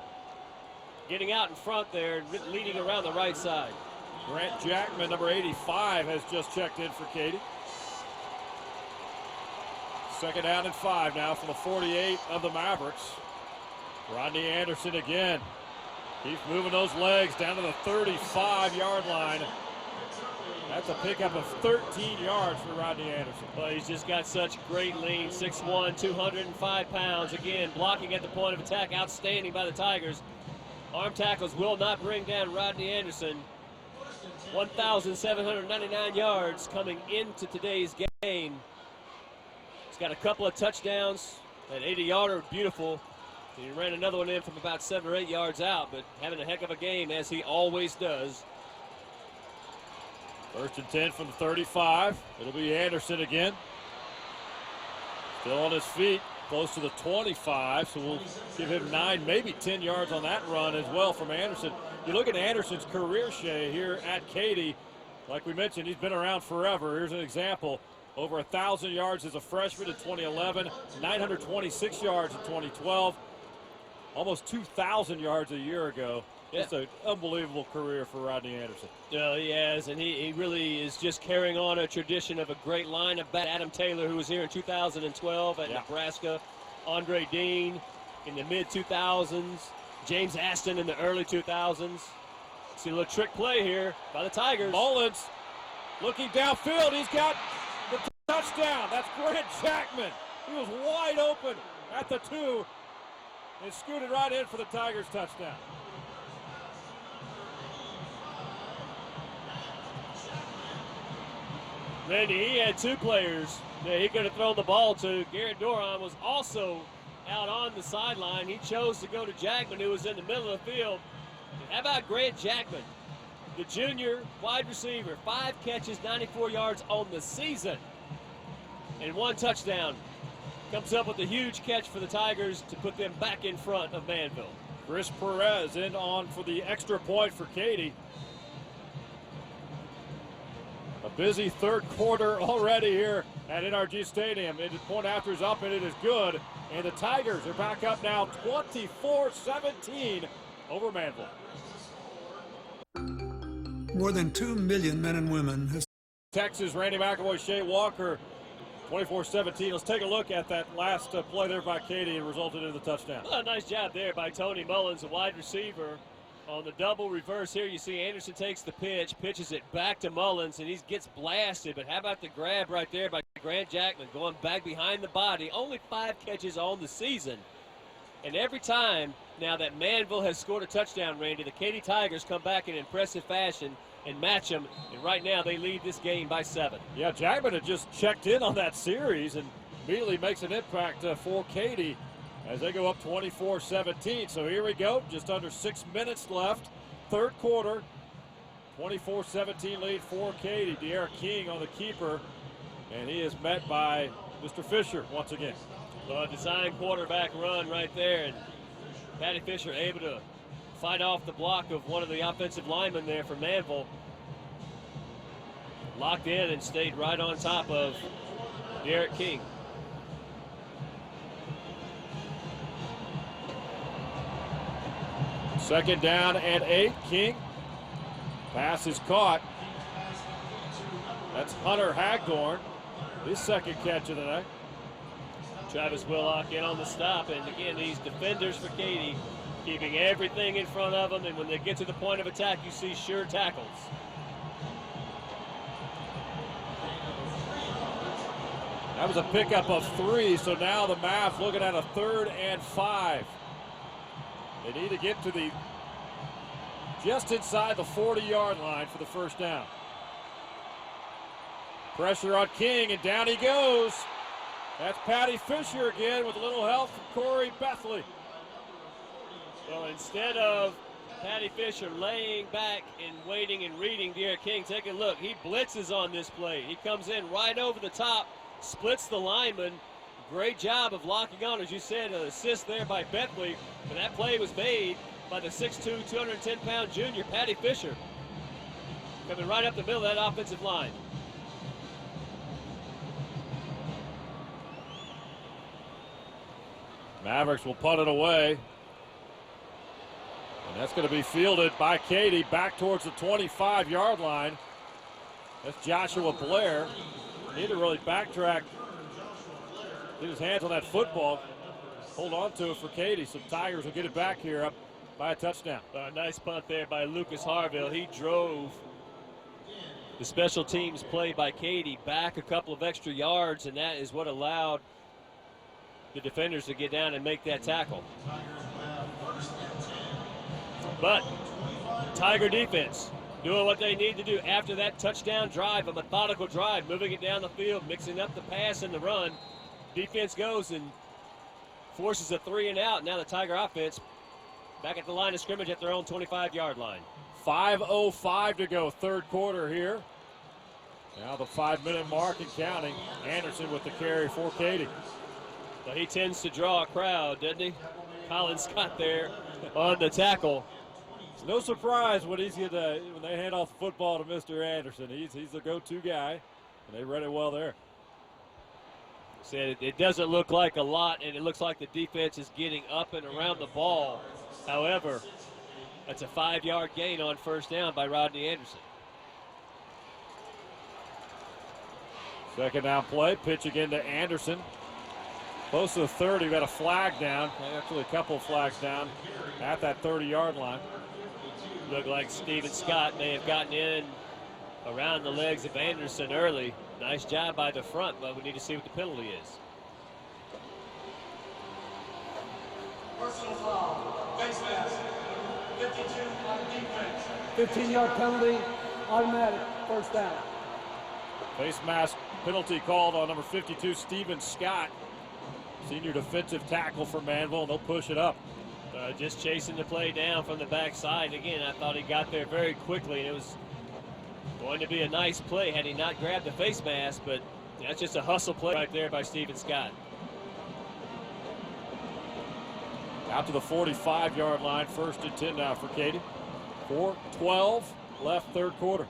getting out in front there and leading around the right side. Grant Jackman, number 85, has just checked in for Katy. Second down and 5 now for the 48 of the Mavericks. Rodney Anderson again. Keeps moving those legs down to the 35-yard line. That's a pickup of 13 yards for Rodney Anderson. Well, he's just got such great lean, 6'1", 205 pounds. Again, blocking at the point of attack, outstanding by the Tigers. Arm tackles will not bring down Rodney Anderson. 1,799 yards coming into today's game. He's got a couple of touchdowns. That 80-yarder, beautiful. He ran another one in from about 7 or 8 yards out, but having a heck of a game, as he always does. First and 10 from the 35. It'll be Anderson again. Still on his feet, close to the 25, so we'll give him 9, maybe 10 yards on that run as well from Anderson. You look at Anderson's career, Shea, here at Katy. Like we mentioned, he's been around forever. Here's an example. Over 1,000 yards as a freshman in 2011, 926 yards in 2012. Almost 2,000 yards a year ago. Yeah. It's an unbelievable career for Rodney Anderson. Yeah, he has, and he really is just carrying on a tradition of a great line of Adam Taylor, who was here in 2012 at Nebraska, Andre Dean in the mid-2000s, James Aston in the early 2000s. See a little trick play here by the Tigers. Mullins looking downfield. He's got the touchdown. That's Grant Jackman. He was wide open at the 2. And scooted right in for the Tigers' touchdown. Randy, he had 2 players that he could have thrown the ball to. Garrett Doran was also out on the sideline. He chose to go to Jackman, who was in the middle of the field. And how about Grant Jackman, the junior wide receiver? 5 catches, 94 yards on the season, and 1 touchdown. Comes up with a huge catch for the Tigers to put them back in front of Manvel. Chris Perez in on for the extra point for Katy. A busy third quarter already here at NRG Stadium. And the point after is up, and it is good. And the Tigers are back up now 24-17 over Manvel. More than 2 million men and women. Texas, Randy McElroy, Shea Walker, 24-17. Let's take a look at that last play there by Katy and resulted in the touchdown. Well, nice job there by Tony Mullins, the wide receiver. On the double reverse here, you see Anderson takes the pitch, pitches it back to Mullins, and he gets blasted. But how about the grab right there by Grant Jackman going back behind the body? Only 5 catches on the season. And every time now that Manvel has scored a touchdown, Randy, the Katy Tigers come back in impressive fashion and match them, and right now they lead this game by 7. Yeah, Jackman had just checked in on that series and immediately makes an impact for Katy as they go up 24-17. So here we go, just under 6 minutes left, third quarter, 24-17 lead for Katy. De'Ara King on the keeper, and he is met by Mr. Fisher once again. Well, a design quarterback run right there, and Patty Fisher able to fight off the block of one of the offensive linemen there for Manvel. Locked in and stayed right on top of De'Ara King. Second down and 8. King. Pass is caught. That's Hunter Hagdorn. His second catch of the night. Travis Willock in on the stop, and again, these defenders for Katy keeping everything in front of them, and when they get to the point of attack, you see sure tackles. That was a pickup of 3, so now the Mavs looking at a 3rd and 5. They need to get to the just inside the 40-yard line for the first down. Pressure on King, and down he goes. That's Patty Fisher again with a little help from Corey Bethley. Well, instead of Patty Fisher laying back and waiting and reading De'Ara King, take a look. He blitzes on this play. He comes in right over the top, splits the lineman, great job of locking on. As you said, an assist there by Bethley, but that play was made by the 6'2", 210-pound junior, Patty Fisher, coming right up the middle of that offensive line. Mavericks will punt it away. And that's going to be fielded by Katy back towards the 25-yard line. That's Joshua Blair. Need to really backtrack. Get his hands on that football. Hold on to it for Katy. So Tigers will get it back here up by a touchdown. A nice punt there by Lucas Harville. He drove the special teams play by Katy back a couple of extra yards, and that is what allowed the defenders to get down and make that tackle. But Tiger defense doing what they need to do after that touchdown drive, a methodical drive, moving it down the field, mixing up the pass and the run. Defense goes and forces a 3 and out. Now the Tiger offense back at the line of scrimmage at their own 25-yard line. 5:05 to go, third quarter here. Now the 5-minute mark and counting. Anderson with the carry for Katy. So he tends to draw a crowd, doesn't he? Colin Scott there on the tackle. It's no surprise when when they hand off the football to Mr. Anderson. He's the go-to guy, and they read it well there. Said it doesn't look like a lot, and it looks like the defense is getting up and around the ball. However, that's a 5-yard gain on first down by Rodney Anderson. Second down play, pitch again to Anderson. Close to the 30, we got a flag down. Actually, a couple of flags down at that 30-yard line. Looked like Steven Scott may have gotten in around the legs of Anderson early. Nice job by the front, but we need to see what the penalty is. Personal foul, face mask, 52 on defense. 15-yard penalty, automatic, first down. Face mask penalty called on number 52, Steven Scott. Senior defensive tackle for Manvel, and they'll push it up. Just chasing the play down from the backside. Again, I thought he got there very quickly, and it was going to be a nice play had he not grabbed the face mask, but that's just a hustle play right there by Steven Scott. Out to the 45-yard line, first and 10 now for Katy. 4:12 left, third quarter.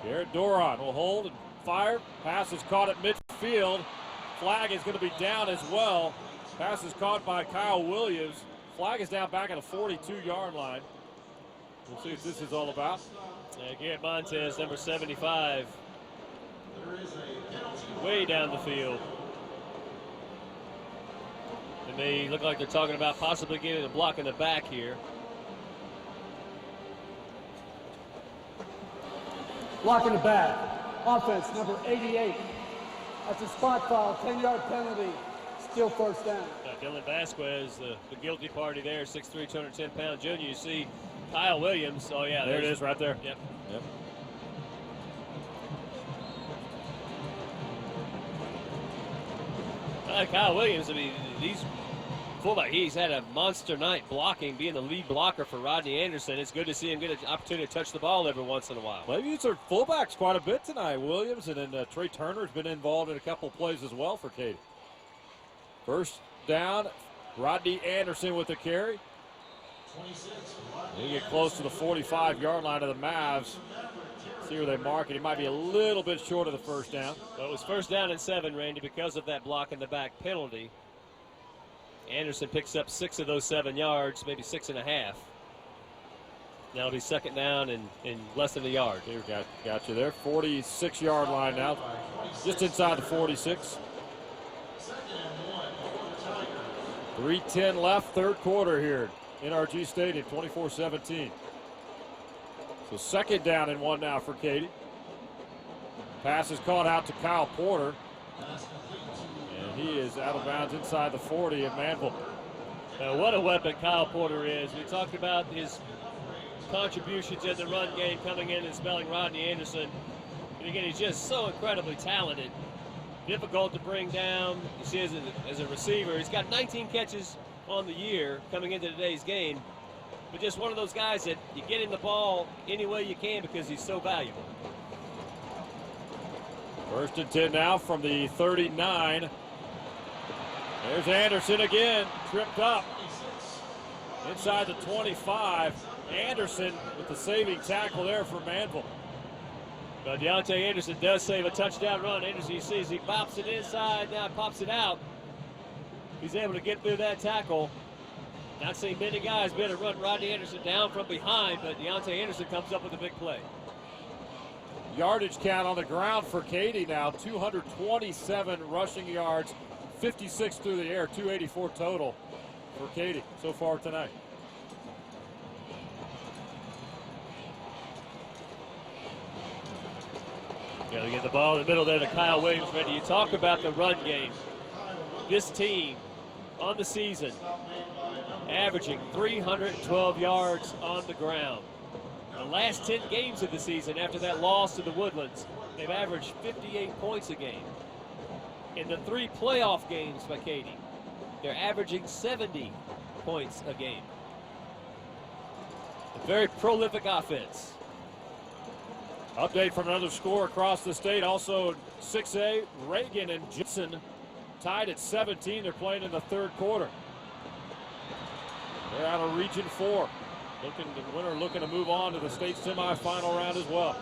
Garrett Doron will hold and fire. Pass is caught at midfield. Flag is going to be down as well. Pass is caught by Kyle Williams. Flag is down back at the 42-yard line. We'll see what this is all about. Garrett Montez, number 75, way down the field. It may look like they're talking about possibly getting a block in the back here. Block in the back. Offense, number 88. That's a spot foul, 10-yard penalty. Still first down. Dylan Vasquez, the guilty party there, 6'3", 210-pound junior. You see Kyle Williams. Oh, yeah. There it is right there. Yep. Kyle Williams, I mean, these fullback, he's had a monster night blocking, being the lead blocker for Rodney Anderson. It's good to see him get an opportunity to touch the ball every once in a while. They've used their fullbacks quite a bit tonight. Williams and then Trey Turner's been involved in a couple of plays as well for Katy. First down, Rodney Anderson with the carry. They get close to the 45-yard line of the Mavs. See where they mark it. He might be a little bit short of the first down. Well, it was first down and 7, Randy, because of that block in the back penalty. Anderson picks up 6 of those 7 yards, maybe 6.5. Now it'll be second down and less than a yard. Here, got you there. 46-yard line now, just inside the 46. 3:10 left, third quarter here at NRG Stadium, 24-17. So second down and 1 now for Katy. Pass is caught out to Kyle Porter. And he is out of bounds inside the 40 of Manvel. What a weapon Kyle Porter is. We talked about his contributions in the run game coming in and spelling Rodney Anderson. And again, he's just so incredibly talented. Difficult to bring down. You see as a receiver, he's got 19 catches on the year coming into today's game. But just one of those guys that you get him the ball any way you can because he's so valuable. First and 10 now from the 39 There's Anderson again, tripped up inside the 25. Anderson with the saving tackle there for Manvel. But Deontay Anderson does save a touchdown run. Anderson, you see, as he bops it inside, now pops it out. He's able to get through that tackle. Not seen many guys be able to run Rodney Anderson down from behind, but Deontay Anderson comes up with a big play. Yardage count on the ground for Katy now, 227 rushing yards, 56 through the air, 284 total for Katy so far tonight. Yeah, they get the ball in the middle there to Kyle Williams. Ready? You talk about the run game. This team on the season averaging 312 yards on the ground. The last 10 games of the season after that loss to the Woodlands, they've averaged 58 points a game. In the 3 playoff games by Katy, they're averaging 70 points a game. A very prolific offense. Update from another score across the state. Also 6A, Reagan and Jensen tied at 17. They're playing in the third quarter. They're out of Region 4. The winner looking to move on to the state semifinal round as well.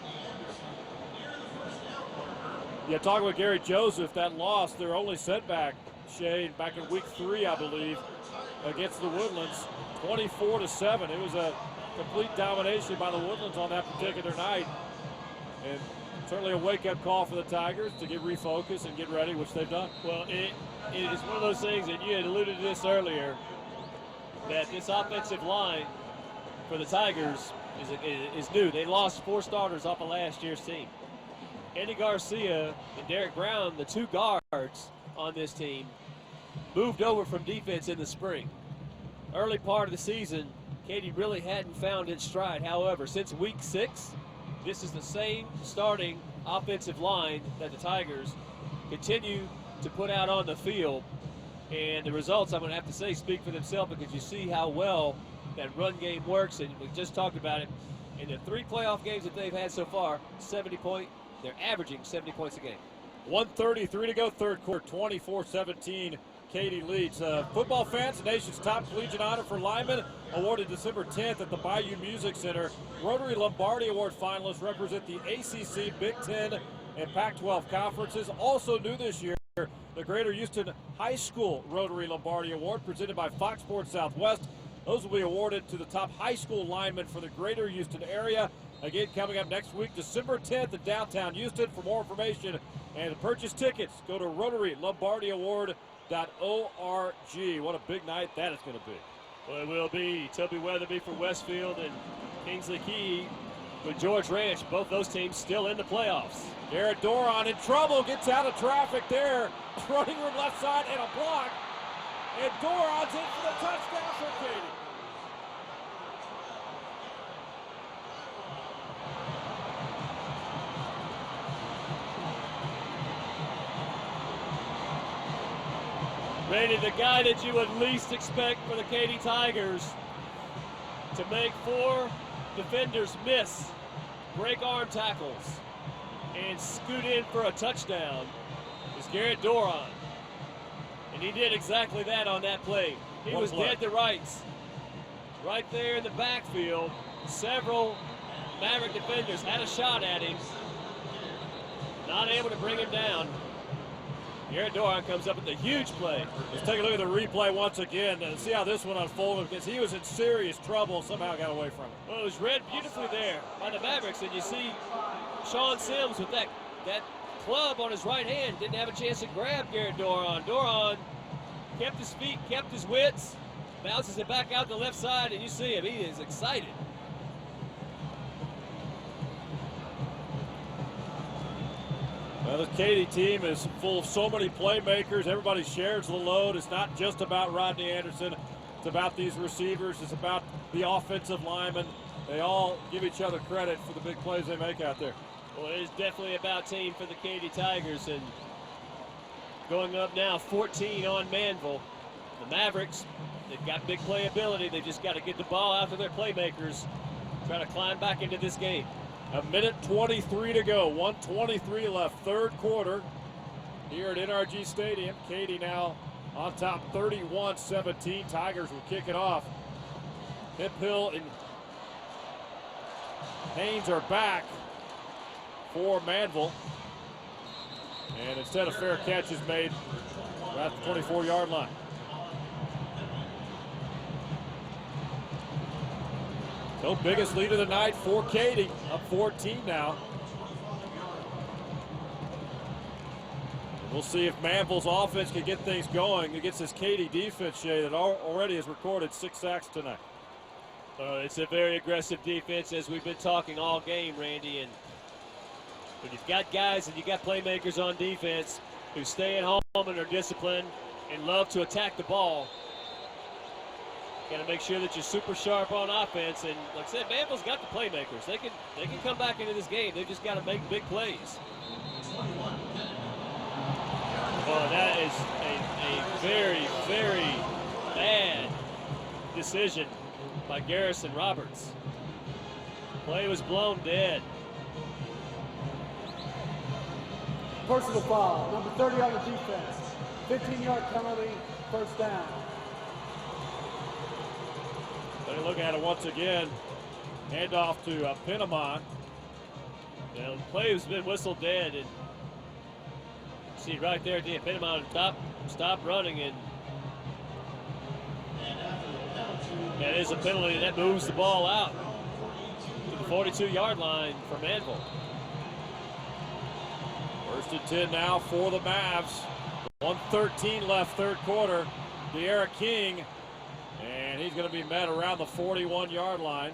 Yeah, talking with Gary Joseph, that loss, their only setback, Shane, back in week 3, I believe, against the Woodlands, 24-7. It was a complete domination by the Woodlands on that particular night. And certainly a wake-up call for the Tigers to get refocused and get ready, which they've done. Well, it is one of those things, and you had alluded to this earlier, that this offensive line for the Tigers is new. They lost 4 starters off of last year's team. Andy Garcia and Derek Brown, the 2 guards on this team, moved over from defense in the spring. Early part of the season, Katy really hadn't found its stride. However, since week 6, this is the same starting offensive line that the Tigers continue to put out on the field. And the results, I'm going to have to say, speak for themselves, because you see how well that run game works. And we just talked about it. In the 3 playoff games that they've had so far, they're averaging 70 points a game. 1:33 to go, third quarter, 24-17. Katy leads. Football fans, the nation's top collegiate honor for linemen, awarded December 10th at the Bayou Music Center. Rotary Lombardi Award finalists represent the ACC, Big Ten, and Pac-12 conferences. Also new this year, the Greater Houston High School Rotary Lombardi Award, presented by Fox Sports Southwest. Those will be awarded to the top high school linemen for the Greater Houston area. Again, coming up next week, December 10th in downtown Houston. For more information and to purchase tickets, go to RotaryLombardiAward.org. What a big night that is going to be. Well, it will be. Toby Weatherby for Westfield and Kingsley Key with George Ranch. Both those teams still in the playoffs. Garrett Doron in trouble, gets out of traffic there. Running room left side and a block. And Doron's in for the touchdown for Katy. Brady, the guy that you would least expect for the Katy Tigers to make 4 defenders miss, break arm tackles, and scoot in for a touchdown is Garrett Doron. And he did exactly that on that play. He was dead to rights. Right there in the backfield, several Maverick defenders had a shot at him. Not able to bring him down. Garrett Doron comes up with a huge play. Let's take a look at the replay once again and see how this one unfolded, because he was in serious trouble and somehow got away from it. Well, it was read beautifully there by the Mavericks, and you see Sean Sims with that club on his right hand. Didn't have a chance to grab Garrett Doron. Doron kept his feet, kept his wits, bounces it back out the left side, and you see him. He is excited. Well, the Katy team is full of so many playmakers. Everybody shares the load. It's not just about Rodney Anderson. It's about these receivers. It's about the offensive linemen. They all give each other credit for the big plays they make out there. Well, it is definitely about team for the Katy Tigers. And going up now, 14 on Manvel. The Mavericks, they've got big playability. They just got to get the ball out to their playmakers, try to climb back into this game. A minute 23 to go, 1:23 left, third quarter here at NRG Stadium. Katy now on top 31-17. Tigers will kick it off. Hip Hill and Haynes are back for Manvel. And instead a fair catch is made at the 24-yard line. So biggest lead of the night for Katy, up 14 now. We'll see if Manvel's offense can get things going against this Katy defense, Shay, that already has recorded 6 sacks tonight. It's a very aggressive defense, as we've been talking all game, Randy. And when you've got guys and you got playmakers on defense who stay at home and are disciplined and love to attack the ball, got to make sure that you're super sharp on offense. And like I said, Manvel's got the playmakers. They can come back into this game. They've just got to make big plays. Well, that is a very, very bad decision by Garrison Roberts. Play was blown dead. Personal foul, number 30 on the defense. 15-yard penalty, first down. Better look at it once again. Hand off to Pinamon. Well, the play has been whistled dead, and see right there at the end, Pinamon stop running, and that is a penalty. That moves the ball out to the 42-yard line for Manvel. First and 10 now for the Mavs. 1:13 left, third quarter. De'Ara King, and he's going to be met around the 41-yard line.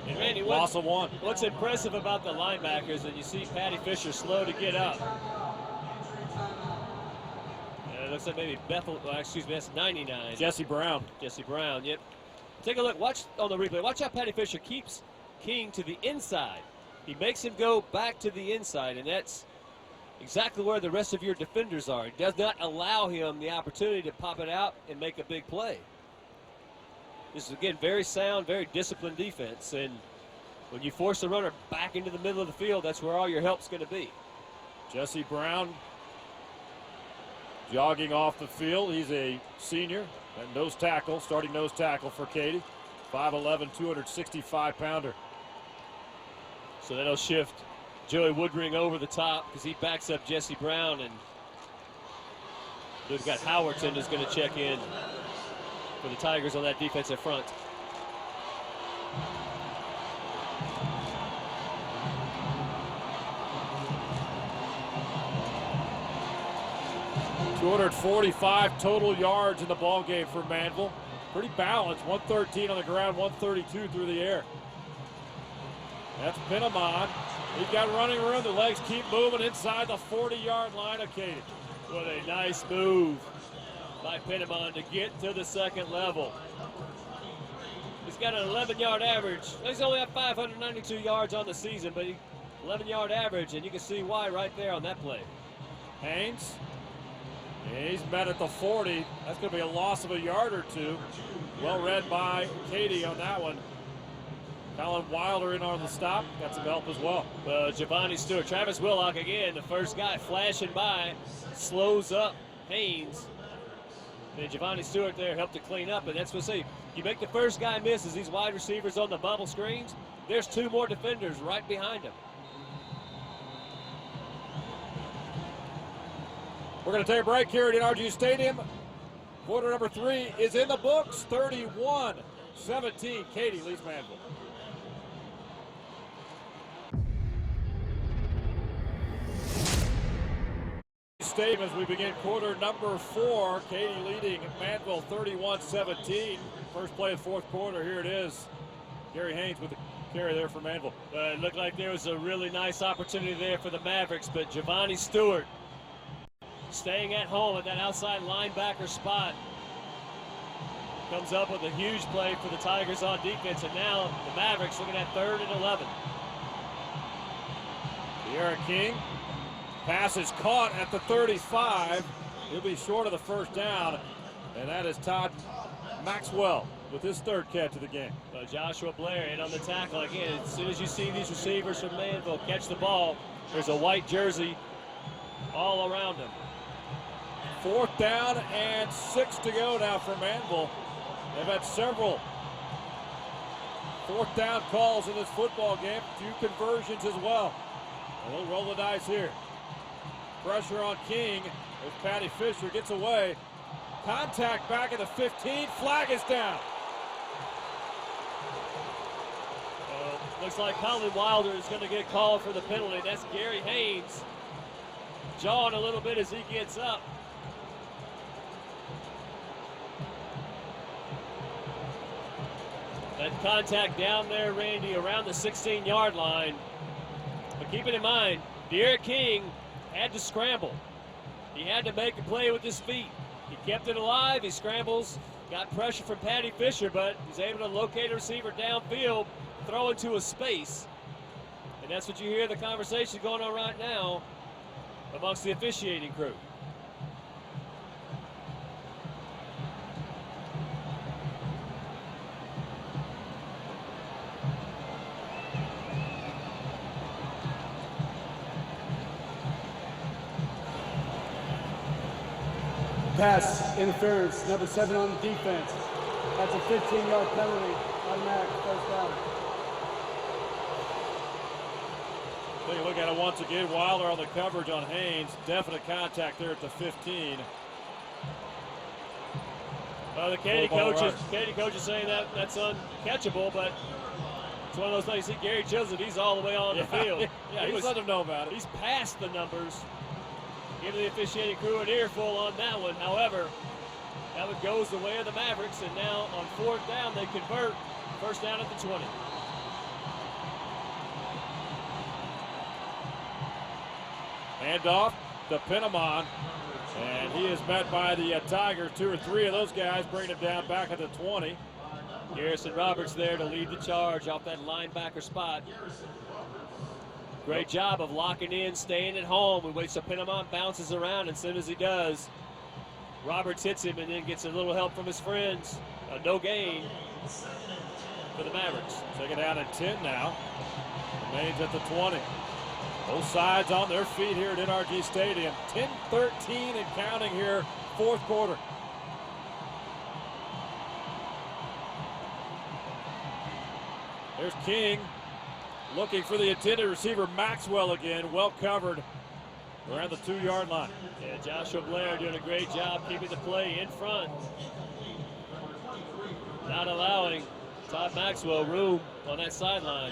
And Randy, loss of 1. What's impressive about the linebackers, and you see Patty Fisher slow to get up. And it looks like maybe that's 99. Jesse Brown. Jesse Brown, yep. Take a look, watch on the replay. Watch how Patty Fisher keeps King to the inside. He makes him go back to the inside, and that's exactly where the rest of your defenders are. It does not allow him the opportunity to pop it out and make a big play. This is, again, very sound, very disciplined defense. And when you force the runner back into the middle of the field, that's where all your help's going to be. Jesse Brown jogging off the field. He's a senior and nose tackle, starting nose tackle for Katy. 5'11", 265-pounder. So that'll shift Joey Woodring over the top because he backs up Jesse Brown. And we've got Howerton who's going to check in for the Tigers on that defensive front. .245 total yards in the ball game for Manvel. Pretty balanced. 113 on the ground, 132 through the air. That's Pinamon. He's got running room. The legs keep moving inside the 40-yard line of Katy. What a nice move by Pinamon to get to the second level. He's got an 11-yard average. He's only at 592 yards on the season, but 11-yard average, and you can see why right there on that play. Haynes, he's met at the 40. That's going to be a loss of a yard or two. Well read by Katy on that one. Colin Wilder in on the stop. Got some help as well. Giovanni Stewart. Travis Willock again, the first guy flashing by, slows up Haynes. And Giovanni Stewart there helped to clean up, and that's what I say. You make the first guy miss as these wide receivers on the bubble screens. There's 2 more defenders right behind him. We're going to take a break here at NRG Stadium. Quarter number 3 is in the books. 31-17. Katy leads Manvel. Stadium as we begin quarter number 4. Katy leading Manvel 31-17. First play of the fourth quarter. Here it is. Gary Haynes with the carry there for Manvel. It looked like there was a really nice opportunity there for the Mavericks, but Giovanni Stewart staying at home at that outside linebacker spot comes up with a huge play for the Tigers on defense, and now the Mavericks looking at 3rd and 11. De'Ara King. Pass is caught at the 35. He'll be short of the first down, and that is Todd Maxwell with his 3rd catch of the game. Joshua Blair in on the tackle. Again, as soon as you see these receivers from Manvel catch the ball, there's a white jersey all around him. 4th down and 6 to go now for Manvel. They've had several 4th down calls in this football game. 2 conversions as well. And they'll roll the dice here. Pressure on King. There's Patty Fisher, gets away. Contact back at the 15. Flag is down. Looks like Colin Wilder is going to get called for the penalty. That's Gary Haynes jawing a little bit as he gets up. That contact down there, Randy, around the 16-yard line. But keep it in mind, Derek King had to scramble. He had to make a play with his feet. He kept it alive. He scrambles, got pressure from Patty Fisher, but he's able to locate a receiver downfield, throw into a space. And that's what you hear the conversation going on right now amongst the officiating crew. Pass interference, number 7 on the defense. That's a 15-yard penalty, automatic first down. Take a look at it once again. Wilder on the coverage on Haynes. Definite contact there at the 15. Well, the Katy coach is saying that that's uncatchable, but it's one of those things. You see Gary Joseph, he's all the way on the field. Yeah, he's let him know about it. He's past the numbers. Giving the officiating crew an earful on that one. However, that one goes the way of the Mavericks, and now on 4th down, they convert. First down at the 20. Handoff to Penamon, and he is met by the Tigers. 2 or 3 of those guys bring him down back at the 20. Garrison Roberts there to lead the charge off that linebacker spot. Great job of locking in, staying at home. We wait so Penamon bounces around, and as soon as he does, Roberts hits him and then gets a little help from his friends. No gain for the Mavericks. Second down and 10 now. Remains at the 20. Both sides on their feet here at NRG Stadium. 10-13 and counting here, 4th quarter. There's King looking for the intended receiver, Maxwell again. Well covered around the 2-yard line. Yeah, Joshua Blair doing a great job keeping the play in front. Not allowing Todd Maxwell room on that sideline.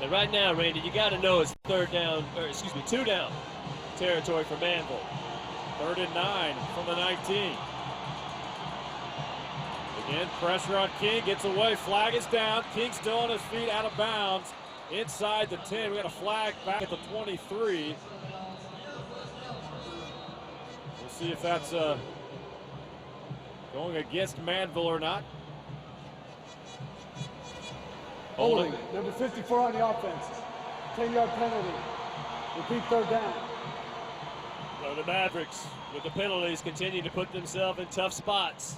And right now, Randy, you got to know it's 2 down territory for Manvel. 3rd and 9 from the 19. Again, pressure on King, gets away, flag is down. King still on his feet, out of bounds. Inside the 10, we got a flag back at the 23. We'll see if that's going against Manvel or not. Holding, number 54 on the offense. 10-yard penalty. Repeat 3rd down. Well, the Mavericks, with the penalties, continue to put themselves in tough spots.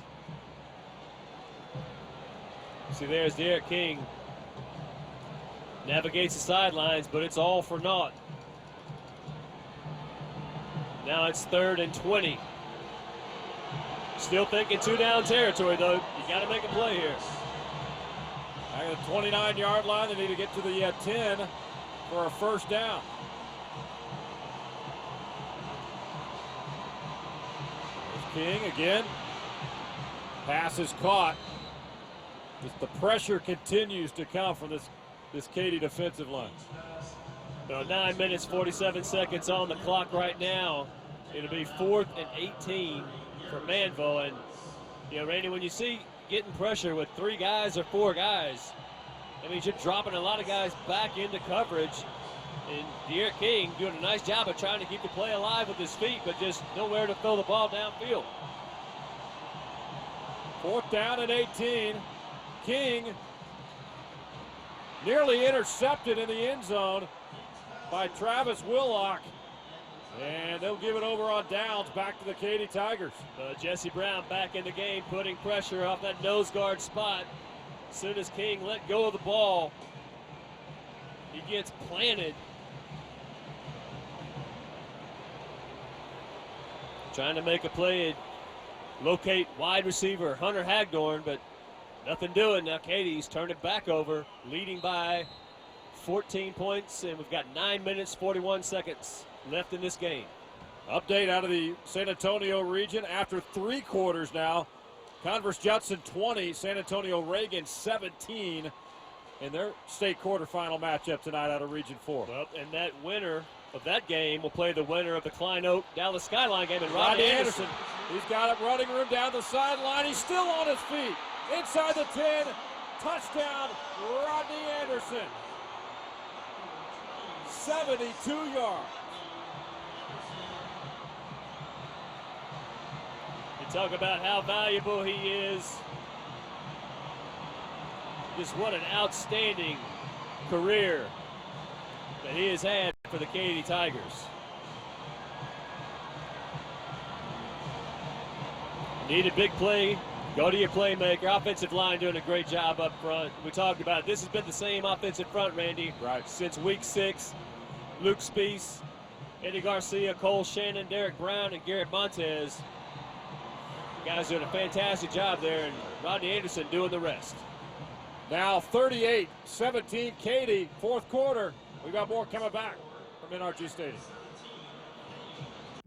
See, there's Derek King. Navigates the sidelines, but it's all for naught. Now it's 3rd and 20. Still thinking 2 down territory, though. You got to make a play here. Back at the 29-yard line, they need to get to the 10 for a first down. There's King again. Pass is caught. Just the pressure continues to come from this Katy defensive line. So 9 minutes, 47 seconds on the clock right now. It'll be 4th and 18 for Manvel. And, you know, Randy, when you see getting pressure with 3 guys or 4 guys, that means you're dropping a lot of guys back into coverage. And Derek King doing a nice job of trying to keep the play alive with his feet, but just nowhere to throw the ball downfield. 4th down and 18. King nearly intercepted in the end zone by Travis Willock. And they'll give it over on downs back to the Katy Tigers. Jesse Brown back in the game, putting pressure off that nose guard spot. As soon as King let go of the ball, he gets planted. trying to make a play and locate wide receiver Hunter Hagdorn, but nothing doing. Now Katy's turned it back over, leading by 14 points, and we've got 9 minutes, 41 seconds left in this game. Update out of the San Antonio region after 3 quarters now. Converse Judson 20, San Antonio Reagan 17 in their state quarterfinal matchup tonight out of Region 4. Well, and that winner of that game will play the winner of the Klein Oak Dallas Skyline game, and Rodney Anderson. He's got it running room down the sideline. He's still on his feet. Inside the 10, touchdown, Rodney Anderson. 72 yards. You talk about how valuable he is. Just what an outstanding career that he has had for the Katy Tigers. Need a big play, go to your playmaker. Offensive line doing a great job up front. We talked about it. This has been the same offensive front, Randy, right, since week 6. Luke Speece, Eddie Garcia, Cole Shannon, Derek Brown, and Garrett Montez. Guys doing a fantastic job there, and Rodney Anderson doing the rest. Now 38-17 Katy, 4th quarter. We got more coming back from NRG Stadium.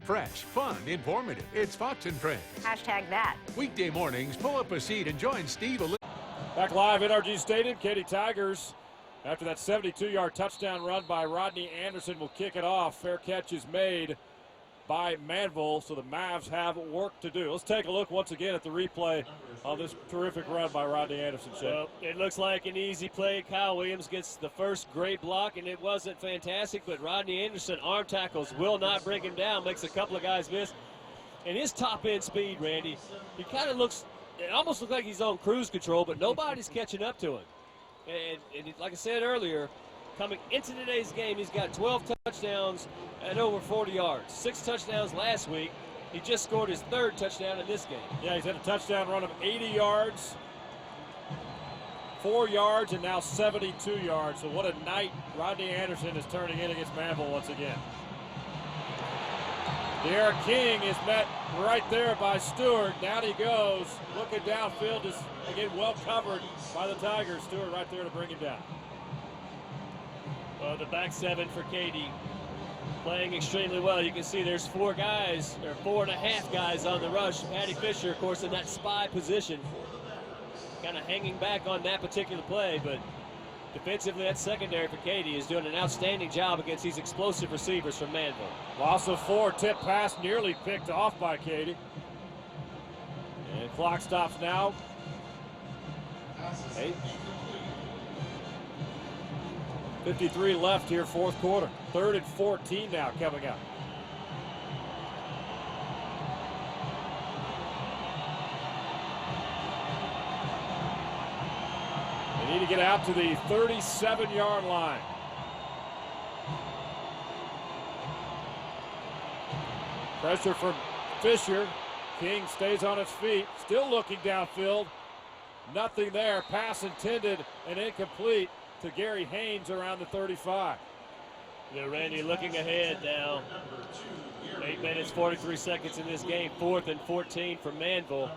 Fresh, fun, informative. It's Fox and Friends. Hashtag that. Weekday mornings, pull up a seat and join Steve. Back live at NRG Stadium, Katy Tigers, after that 72-yard touchdown run by Rodney Anderson, will kick it off. Fair catch is made by Manvel, so the Mavs have work to do. Let's take a look once again at the replay of this terrific run by Rodney Anderson. Well, it looks like an easy play. Kyle Williams gets the first great block, and it wasn't fantastic, but Rodney Anderson arm tackles will not bring him down, makes a couple of guys miss. And his top end speed, Randy, he kind of looks, it almost looks like he's on cruise control, but nobody's catching up to him. And like I said earlier, coming into today's game, he's got 12 touchdowns and over 40 yards. 6 touchdowns last week. He just scored his 3rd touchdown in this game. Yeah, he's had a touchdown run of 80 yards, 4 yards, and now 72 yards. So what a night Rodney Anderson is turning in against Manvel once again. De'Ara King is met right there by Stewart. Down he goes, looking downfield, is again well covered by the Tigers. Stewart right there to bring him down. Well, the back 7 for Katy playing extremely well. You can see there's 4 guys, or 4.5 guys on the rush. Patty Fisher, of course, in that spy position, kind of hanging back on that particular play, but defensively, that secondary for Katy is doing an outstanding job against these explosive receivers from Manvel. Loss of 4, tip pass nearly picked off by Katy. And clock stops now. 53 left here, 4th quarter. 3rd and 14 now coming up. They need to get out to the 37-yard line. Pressure from Fisher. King stays on his feet, still looking downfield. Nothing there. Pass intended and incomplete to Gary Haynes around the 35. Yeah, Randy looking ahead now. 8 minutes, 43 seconds in this game. 4th and 14 for Manvel.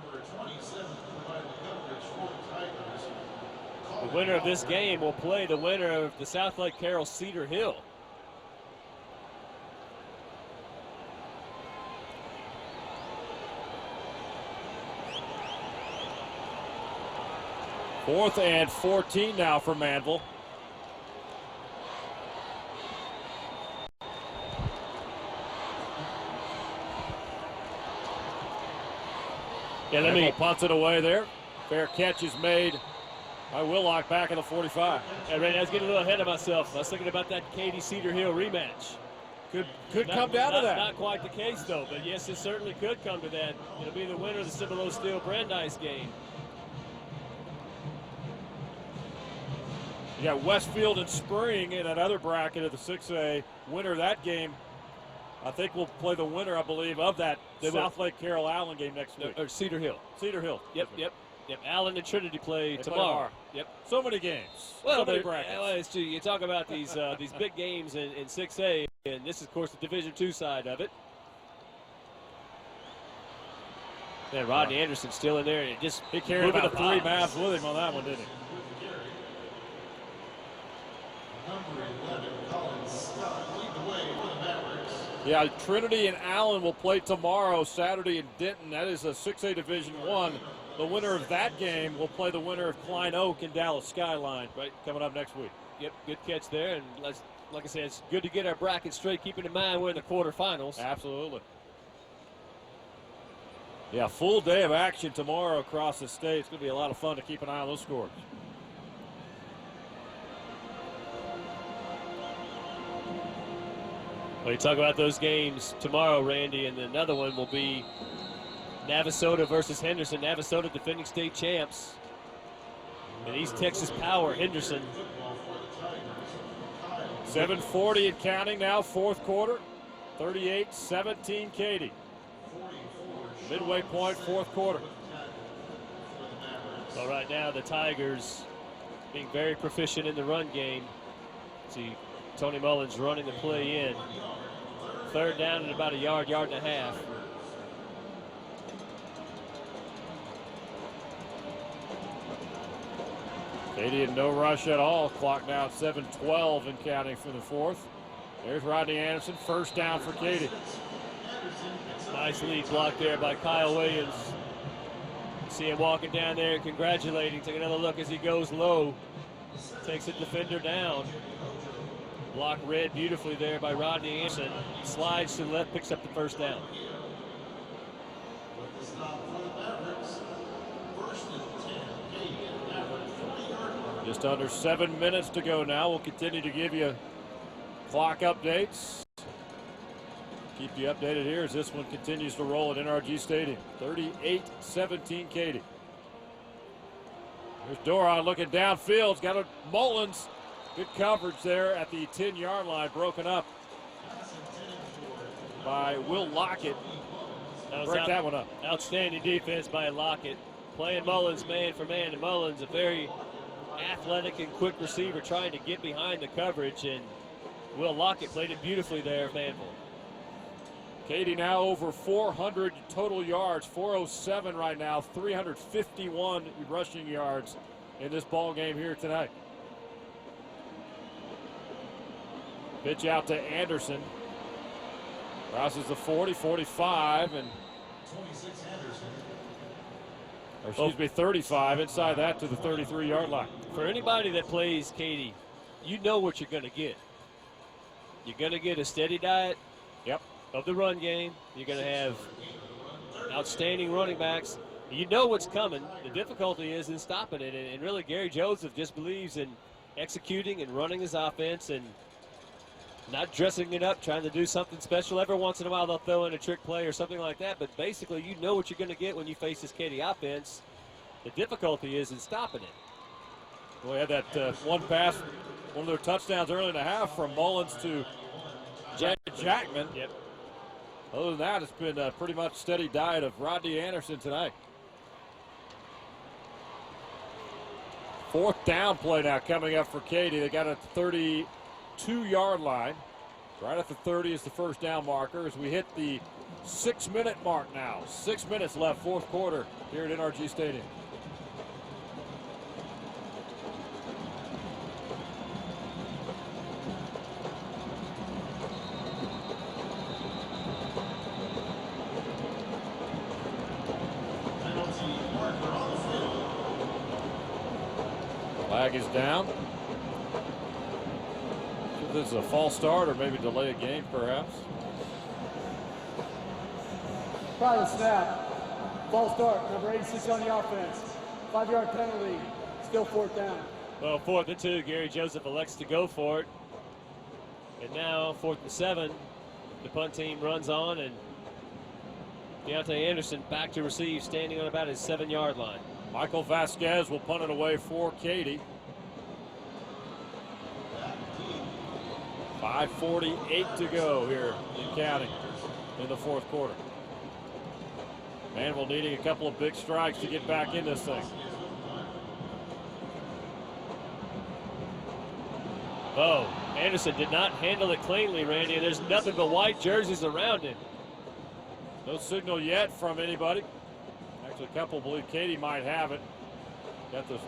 The winner of this game will play the winner of the South Lake Carroll Cedar Hill. Fourth and 14 now for Manvel. Yeah, Manvel punts it away there. Fair catch is made by Willock back in the 45. Yeah, Randy, I was getting a little ahead of myself. I was thinking about that Katy Cedar Hill rematch. Could come down to that. Not quite the case, though, but yes, it certainly could come to that. It'll be the winner of the Cibolo Steel Brandeis game. You got Westfield and Spring in another bracket of the 6A. Winner of that game, I think we'll play the winner, I believe, of that South Lake Carroll Allen game next week. Or Cedar Hill. Cedar Hill. Yep. Allen and Trinity play tomorrow. Yep. So many games. Well, so many brackets. It's true. You talk about these big games in 6A, and this is, of course, the Division II side of it. Yeah, Rodney Anderson still in there, and he carried about 3 Mavs with him on that one, didn't he? Yeah, Trinity and Allen will play tomorrow, Saturday in Denton. That is a 6A Division I. The winner of that game will play the winner of Klein Oak and Dallas Skyline, right, coming up next week. Yep, good catch there. And like I said, it's good to get our bracket straight, keeping in mind we're in the quarterfinals. Absolutely. Yeah, full day of action tomorrow across the state. It's going to be a lot of fun to keep an eye on those scores. Well, you talk about those games tomorrow, Randy, and another one will be Navasota versus Henderson. Navasota defending state champs. And East Texas Power, Henderson. 7:40 and counting now, fourth quarter. 38-17 Katy. Midway point, fourth quarter. Well, right now the Tigers being very proficient in the run game. See Tony Mullins running the play in. Third down at about a yard and a half. Katy in no rush at all. Clock now at 7:12 and counting for the fourth. There's Rodney Anderson, first down for Katy. Nice lead block there by Kyle Williams. See him walking down there and congratulating. Take another look as he goes low. Takes a defender down. Block read beautifully there by Rodney Anderson. Slides to the left, picks up the first down. Just under 7 minutes to go now. We'll continue to give you clock updates. Keep you updated here as this one continues to roll at NRG Stadium. 38-17 Katy. There's Doron looking downfield. Got a Mullins. Good coverage there at the 10-yard line. Broken up by Will Lockett. Break that one up. Outstanding defense by Lockett. Playing Mullins man for man. And Mullins, a very athletic and quick receiver, trying to get behind the coverage. And Will Lockett played it beautifully there, Manvel. Katy now over 400 total yards, 407 right now, 351 rushing yards in this ball game here tonight. Pitch out to Anderson. Crosses the 40, 45, and 35 inside that to the 33-yard line. For anybody that plays Katy, you know what you're going to get. You're going to get a steady diet. Yep. Of the run game. You're going to have outstanding running backs. You know what's coming. The difficulty is in stopping it. And really, Gary Joseph just believes in executing and running his offense and not dressing it up, trying to do something special. Every once in a while, they'll throw in a trick play or something like that. But basically, you know what you're going to get when you face this Katy offense. The difficulty is in stopping it. We had that one pass, one of their touchdowns early in the half from Mullins to Jackman. Yep. Other than that, it's been a pretty much steady diet of Rodney Anderson tonight. Fourth down play now coming up for Katy. They got a 32-yard line. Right at the 30 is the first down marker as we hit the 6-minute mark now. 6 minutes left, fourth quarter here at NRG Stadium. Flag is down. So this is a false start or maybe delay a game, perhaps. Probably a snap. False start. Number 86 on the offense. 5-yard penalty. Still fourth down. Well, 4th and 2. Gary Joseph elects to go for it. And now 4th and 7. The punt team runs on, and Deontay Anderson back to receive, standing on about his 7-yard line. Michael Vasquez will punt it away for Katy. 5:48 to go here in counting in the fourth quarter. Manvel needing a couple of big strikes to get back in this thing. Oh, Anderson did not handle it cleanly, Randy. There's nothing but white jerseys around him. No signal yet from anybody. There's a couple believe Katy might have it. Got the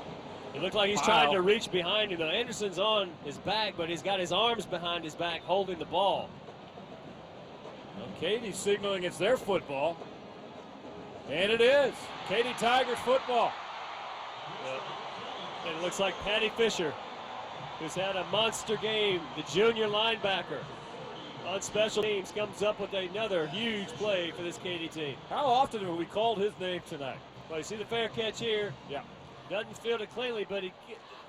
It looked like he's trying to reach behind him. Anderson's on his back, but he's got his arms behind his back holding the ball. Well, Katy's signaling it's their football. And it is. Katy Tigers football. Yep. And it looks like Patty Fisher, who's had a monster game, the junior linebacker on special teams, comes up with another huge play for this Katy team. How often have we called his name tonight? Well, you see the fair catch here. Yeah. Doesn't field it cleanly, but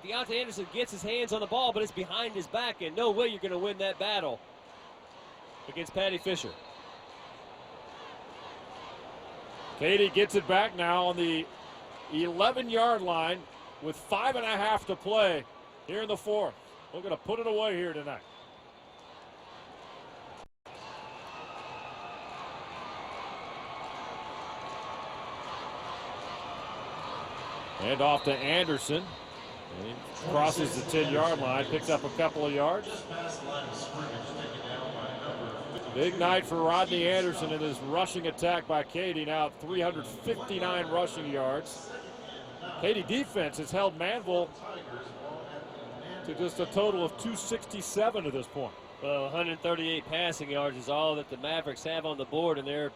Deontay Anderson gets his hands on the ball, but it's behind his back, and no way you're going to win that battle against Patty Fisher. Katy gets it back now on the 11-yard line with 5.5 to play here in the fourth. We're going to put it away here tonight. Hand off to Anderson. And he crosses the 10-yard line, picks up a couple of yards. Big night for Rodney Anderson in his rushing attack by Katy. Now 359 rushing yards. Katy defense has held Manvel to just a total of 267 to this point. Well, 138 passing yards is all that the Mavericks have on the board, and they're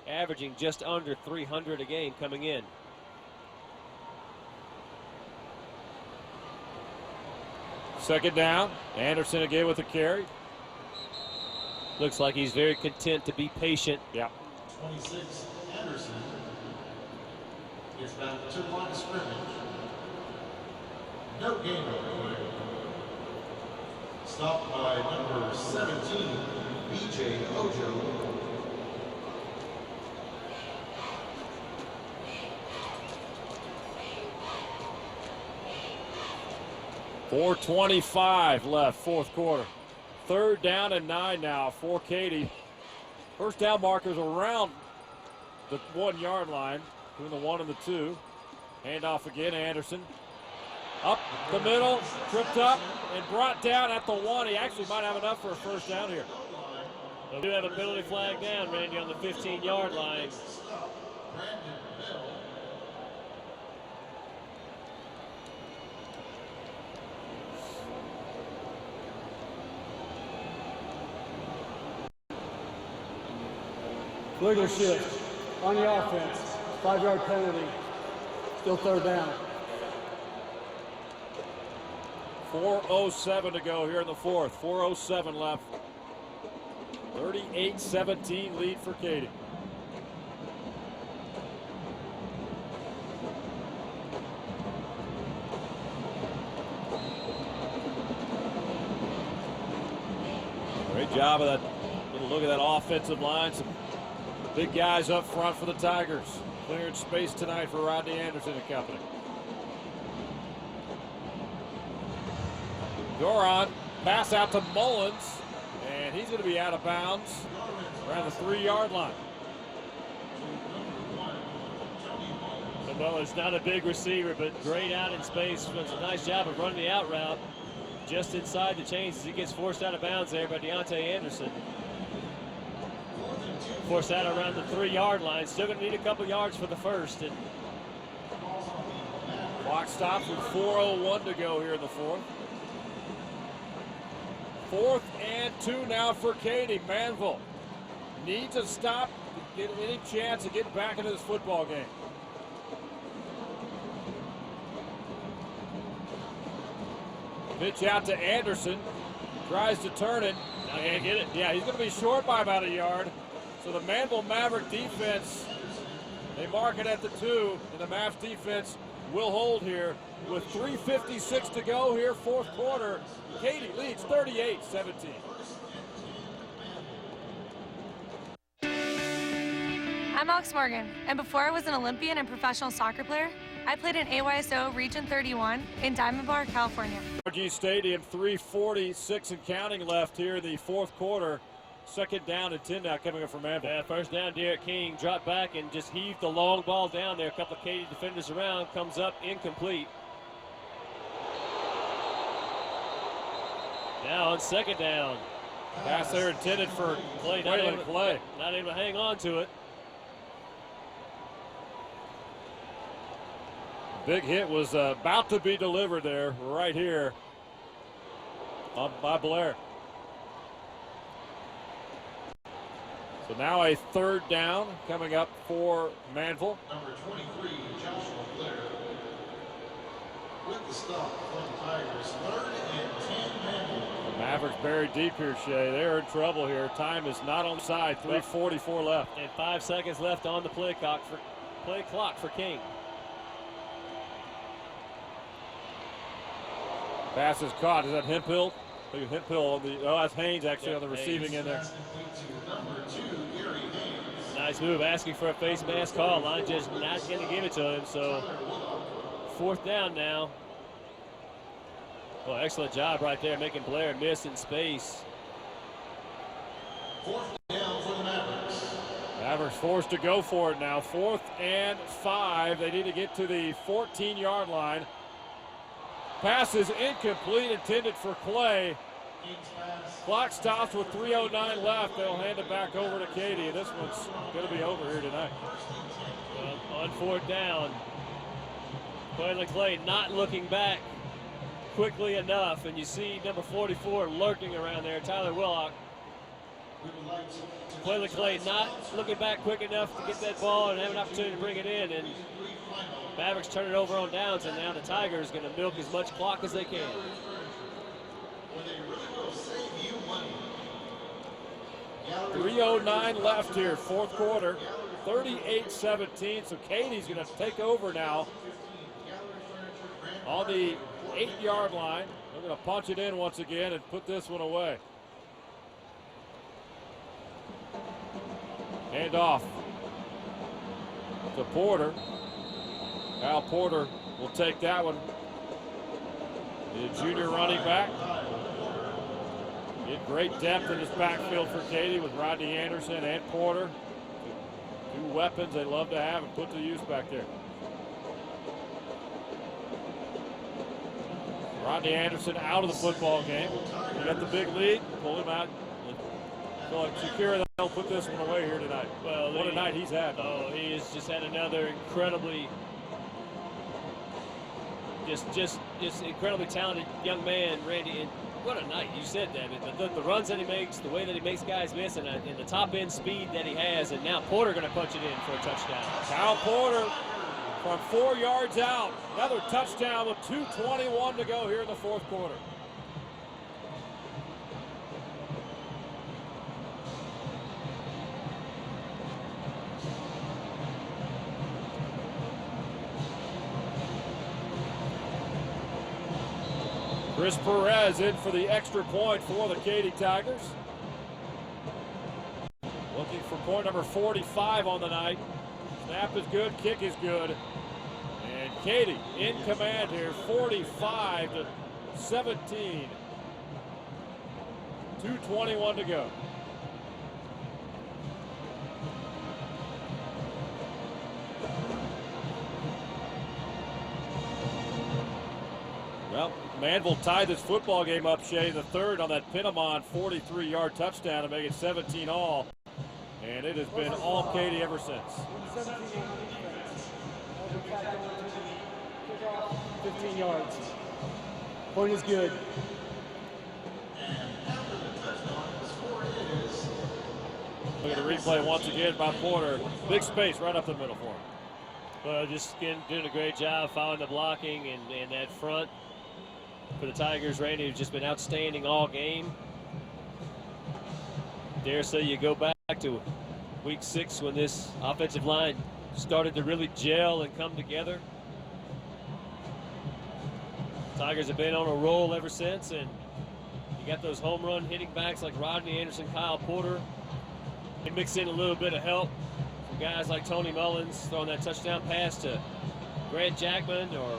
averaging just under 300 a game coming in. Second down. Anderson again with the carry. Looks like he's very content to be patient. Yeah. 26, Anderson gets back to the line of scrimmage. No gain over there. Stopped by number 17, B.J. Ojo. .425 left, fourth quarter. Third down and 9 now for Katy. First down markers around the 1-yard line, between the 1 and the 2. Handoff again, Anderson. Up the middle, tripped up, and brought down at the 1. He actually might have enough for a first down here. They do have a penalty flag down, Randy, on the 15-yard line. Legal shift on the offense. 5-yard penalty. Still third down. 4:07 to go here in the fourth. 4:07 left. 38-17 lead for Katy. Great job of that. Little look at that offensive line. Some big guys up front for the Tigers. Clearing space tonight for Rodney Anderson and company. Doron, pass out to Mullins, and he's going to be out of bounds around the 3-yard line. Mullins not a big receiver, but great out in space. Does a nice job of running the out route just inside the chains as he gets forced out of bounds there by Deontay Anderson. Forced out around the 3-yard line. Still going to need a couple yards for the first. And clock stops with 4:01 to go here in the fourth. 4th and 2 now for Katy. Manvel needs a stop to get any chance to get back into this football game. Pitch out to Anderson. Tries to turn it. now can't get it. Yeah, he's going to be short by about a yard. So the Manvel Maverick defense, they mark it at the 2, and the Mavs defense will hold here with 3:56 to go here, fourth quarter. Katy leads 38-17. I'm Alex Morgan, and before I was an Olympian and professional soccer player, I played in AYSO Region 31 in Diamond Bar, California. RG Stadium, 3:46 and counting left here in the fourth quarter. Second down and 10 now coming up from Manvel. Yeah, first down, Derek King dropped back and just heaved the long ball down there. A couple of Katy defenders around, comes up incomplete. Now on second down. Pass there intended for Play, not able to hang on to it. Big hit was about to be delivered there, right here by Blair. So now a third down coming up for Manvel. Number 23, Joshua Blair. With the stop for the Tigers, 3rd and 10 Manvel. The Mavericks buried deep here, Shea. They're in trouble here. Time is not on the side. 3:44 left. And 5 seconds left on the play clock for King. Pass is caught. Is that Hemphill? Hemphill on the, oh, that's Haynes actually on the receiving end there. Number 2, Gary Haynes. Nice move, asking for a face mask call. Line just not going to give it to him, so 4th down now. Well, excellent job right there, making Blair miss in space. 4th down for the Mavericks. Mavericks forced to go for it now. 4th and 5. They need to get to the 14-yard line. Pass is incomplete, intended for Clay. Clock stops with 3:09 left. They'll hand it back over to Katy. This one's going to be over here tonight. Well, on 4th down, Clay not looking back quickly enough, and you see number 44 lurking around there, Tyler Willock. Clay not looking back quick enough to get that ball and have an opportunity to bring it in, and Mavericks turn it over on downs, and now the Tigers going to milk as much clock as they can. 3:09 left here, 4th quarter, 38-17. So Katy's going to take over now on the 8-yard line. They're going to punch it in once again and put this one away. Hand off to Porter. Kyle Porter will take that one. The junior running back. Get great depth in this backfield for Katy with Rodney Anderson and Porter. Two weapons they love to have and put to use back there. Rodney Anderson out of the football game. He got the big lead, pull him out. So like Shakira, they'll put this one away here tonight. Well, what a night he's had. Oh, he has just had another incredibly, just incredibly talented young man, Randy. And what a night! You said that. The runs that he makes, the way that he makes guys miss, and the top end speed that he has, and now Porter going to punch it in for a touchdown. Kyle Porter from 4 yards out, another touchdown with 2:21 to go here in the 4th quarter. Chris Perez in for the extra point for the Katy Tigers. Looking for point number 45 on the night. Snap is good, kick is good. And Katy in command here, 45-17. 2:21 to go. Well, Manvel tied this football game up, Shea, the 3rd on that Pinamon 43-yard touchdown to make it 17 all. And it has been all Katy ever since. 15 yards. Point is good. Look at the replay once again by Porter. Big space right up the middle for him. Well, just again doing a great job following the blocking and that front for the Tigers. Randy has just been outstanding all game. Dare say you go back to week 6 when this offensive line started to really gel and come together. Tigers have been on a roll ever since, and you got those home run hitting backs like Rodney Anderson, Kyle Porter. They mix in a little bit of help from guys like Tony Mullins throwing that touchdown pass to Grant Jackman or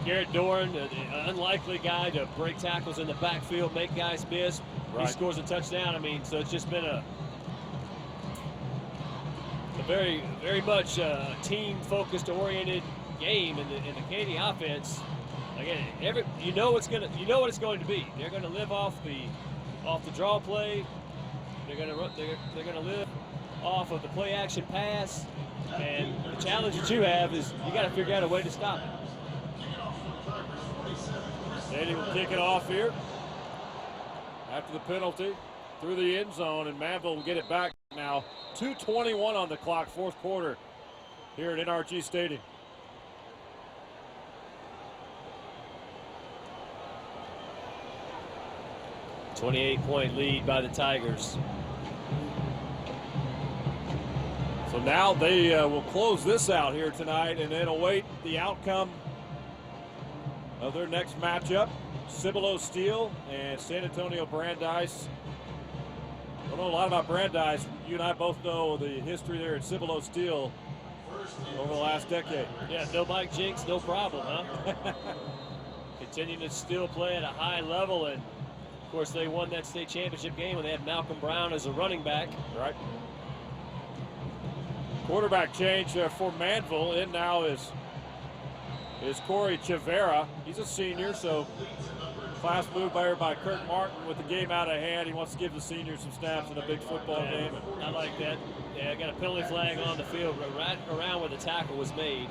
Garrett Doran, an unlikely guy to break tackles in the backfield, make guys miss. Right. He scores a touchdown. I mean, so it's just been a very, very much team-focused, oriented game in the Katy offense. Again, you know what it's going to be. They're going to live off the draw play. They're going to live off of the play action pass. And the challenge that you have is you got to figure out a way to stop it. Katy will kick it off here after the penalty through the end zone, and Manvel will get it back now. 2:21 on the clock, fourth quarter here at NRG Stadium. A 28-point lead by the Tigers. So now they will close this out here tonight and then await the outcome of their next matchup. Cibolo Steel and San Antonio Brandeis. I don't know a lot about Brandeis. You and I both know the history there at Cibolo Steel over the last decade. Yeah, no Mike Jinks, no problem, huh? Continuing to still play at a high level, and of course they won that state championship game when they had Malcolm Brown as a running back. Right. Quarterback change for Manvel. In now is Corey Chivera. He's a senior, so class moved by Kirk Martin with the game out of hand. He wants to give the seniors some snaps in a big football game. I like that. Yeah, got a penalty flag on the field right around where the tackle was made.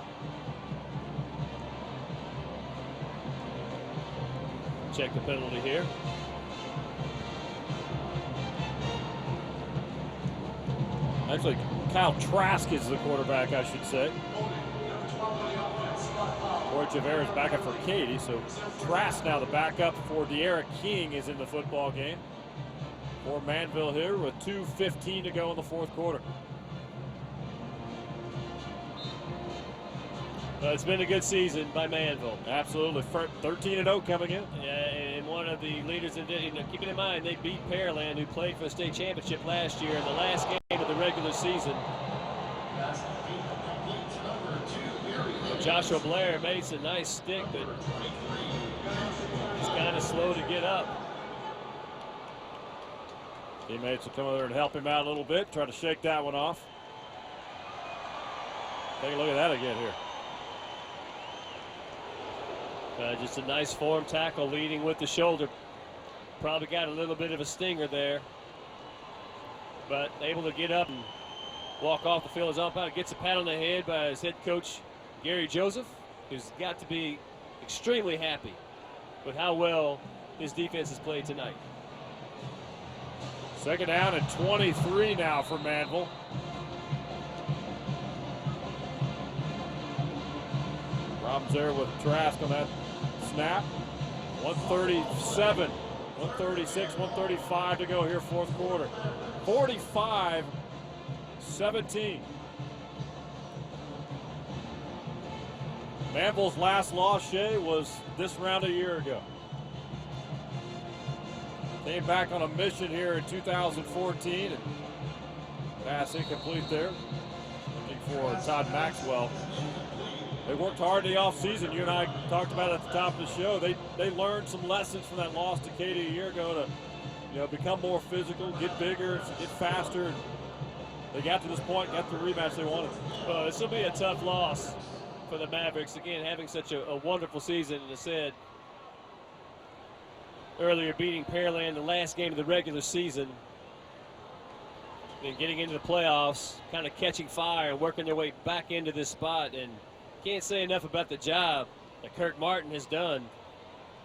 Check the penalty here. Actually, Kyle Trask is the quarterback, I should say. Corey Chivera is backup for Katy, so Trask now the backup for De'Ara King is in the football game for Manvel here with 2:15 to go in the fourth quarter. It's been a good season by Manvel. Absolutely. 13-0 coming in. Yeah, and one of the leaders in, keeping in mind they beat Pearland, who played for the state championship last year in the last game of the regular season. Joshua Blair made some nice stick, but he's kind of slow to get up. Teammates will come over and help him out a little bit, try to shake that one off. Take a look at that again here. Just a nice form tackle leading with the shoulder. Probably got a little bit of a stinger there, but able to get up and walk off the field. His umpire gets a pat on the head by his head coach, Gary Joseph, who's got to be extremely happy with how well his defense has played tonight. Second down and 23 now for Manvel. Problems there with Trask on that snap. 137, 136, 135 to go here, fourth quarter. 45-17. Manvel's last loss, Shay, was this round a year ago. Came back on a mission here in 2014 and pass incomplete there. Looking for Todd Maxwell. They worked hard in the offseason. You and I talked about it at the top of the show. They learned some lessons from that loss to Katy a year ago to become more physical, get bigger, get faster. They got to this point, got the rematch they wanted. Well, this will be a tough loss for the Mavericks. Again, having such a wonderful season, and I said earlier, beating Pearland the last game of the regular season, and getting into the playoffs, kind of catching fire and working their way back into this spot. And can't say enough about the job that Kirk Martin has done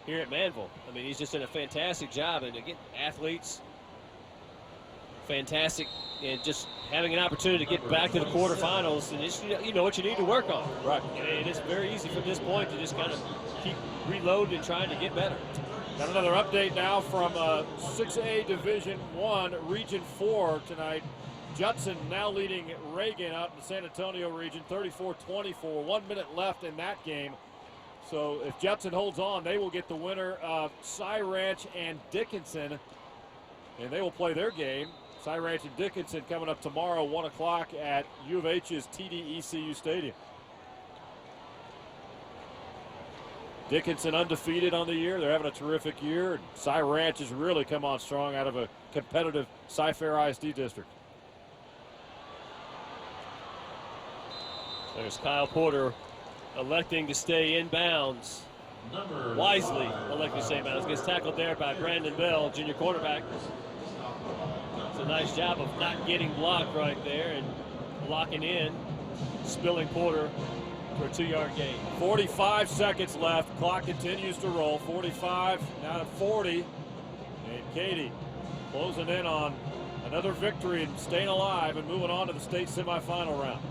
here at Manvel. I mean, he's just done a fantastic job, and again, athletes, fantastic, and just having an opportunity to get back to the quarterfinals, and just, you know what you need to work on. Right. And it's very easy from this point to just kind of keep reloading and trying to get better. Got another update now from 6A Division I, Region 4 tonight. Judson now leading Reagan out in the San Antonio region, 34-24. 1 minute left in that game. So if Judson holds on, they will get the winner of Cy Ranch and Dickinson, and they will play their game. Cy Ranch and Dickinson coming up tomorrow, 1 o'clock at U of H's TD-ECU Stadium. Dickinson undefeated on the year. They're having a terrific year. And Cy Ranch has really come on strong out of a competitive Cy-Fair ISD district. There's Kyle Porter electing to stay in bounds. Wisely electing to stay in bounds. Gets tackled there by Brandon Bell, junior quarterback. It's a nice job of not getting blocked right there and blocking in, spilling Porter for a 2-yard gain. 45 seconds left. Clock continues to roll. 45, now to 40. And Katy closing in on another victory and staying alive and moving on to the state semifinal round.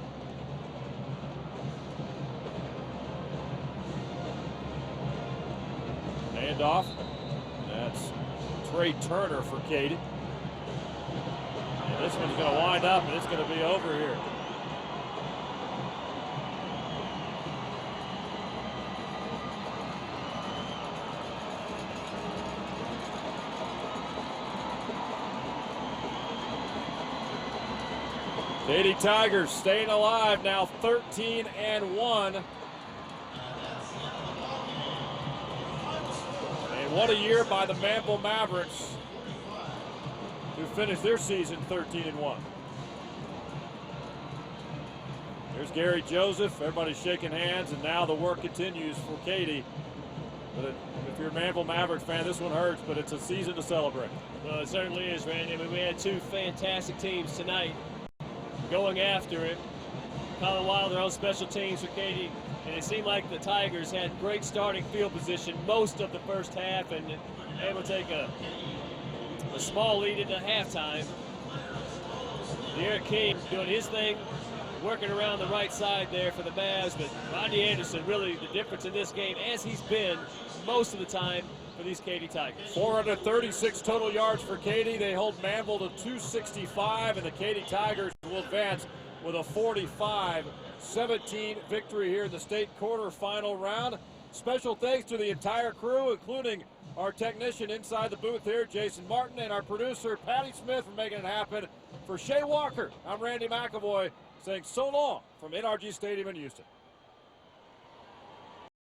Handoff. That's Trey Turner for Katy. And this one's going to wind up, and it's going to be over here. Katy Tigers staying alive now, 13-1. And what a year by the Manvel Mavericks, who finished their season 13-1. There's Gary Joseph. Everybody's shaking hands, and now the work continues for Katy. But if you're a Manvel Mavericks fan, this one hurts, but it's a season to celebrate. Well, it certainly is, Randy. I mean, we had two fantastic teams tonight going after it. Colin Wilder on special teams for Katy, and it seemed like the Tigers had great starting field position most of the first half and able to take a small lead into halftime. Derek King doing his thing, working around the right side there for the Mavs, but Rodney Anderson really the difference in this game, as he's been most of the time for these Katy Tigers. 436 total yards for Katy. They hold Manvel to 265, and the Katy Tigers will advance with a 45-17 victory here in the state quarterfinal round. Special thanks to the entire crew, including our technician inside the booth here, Jason Martin, and our producer, Patty Smith, for making it happen. For Shea Walker, I'm Randy McAvoy, saying so long from NRG Stadium in Houston.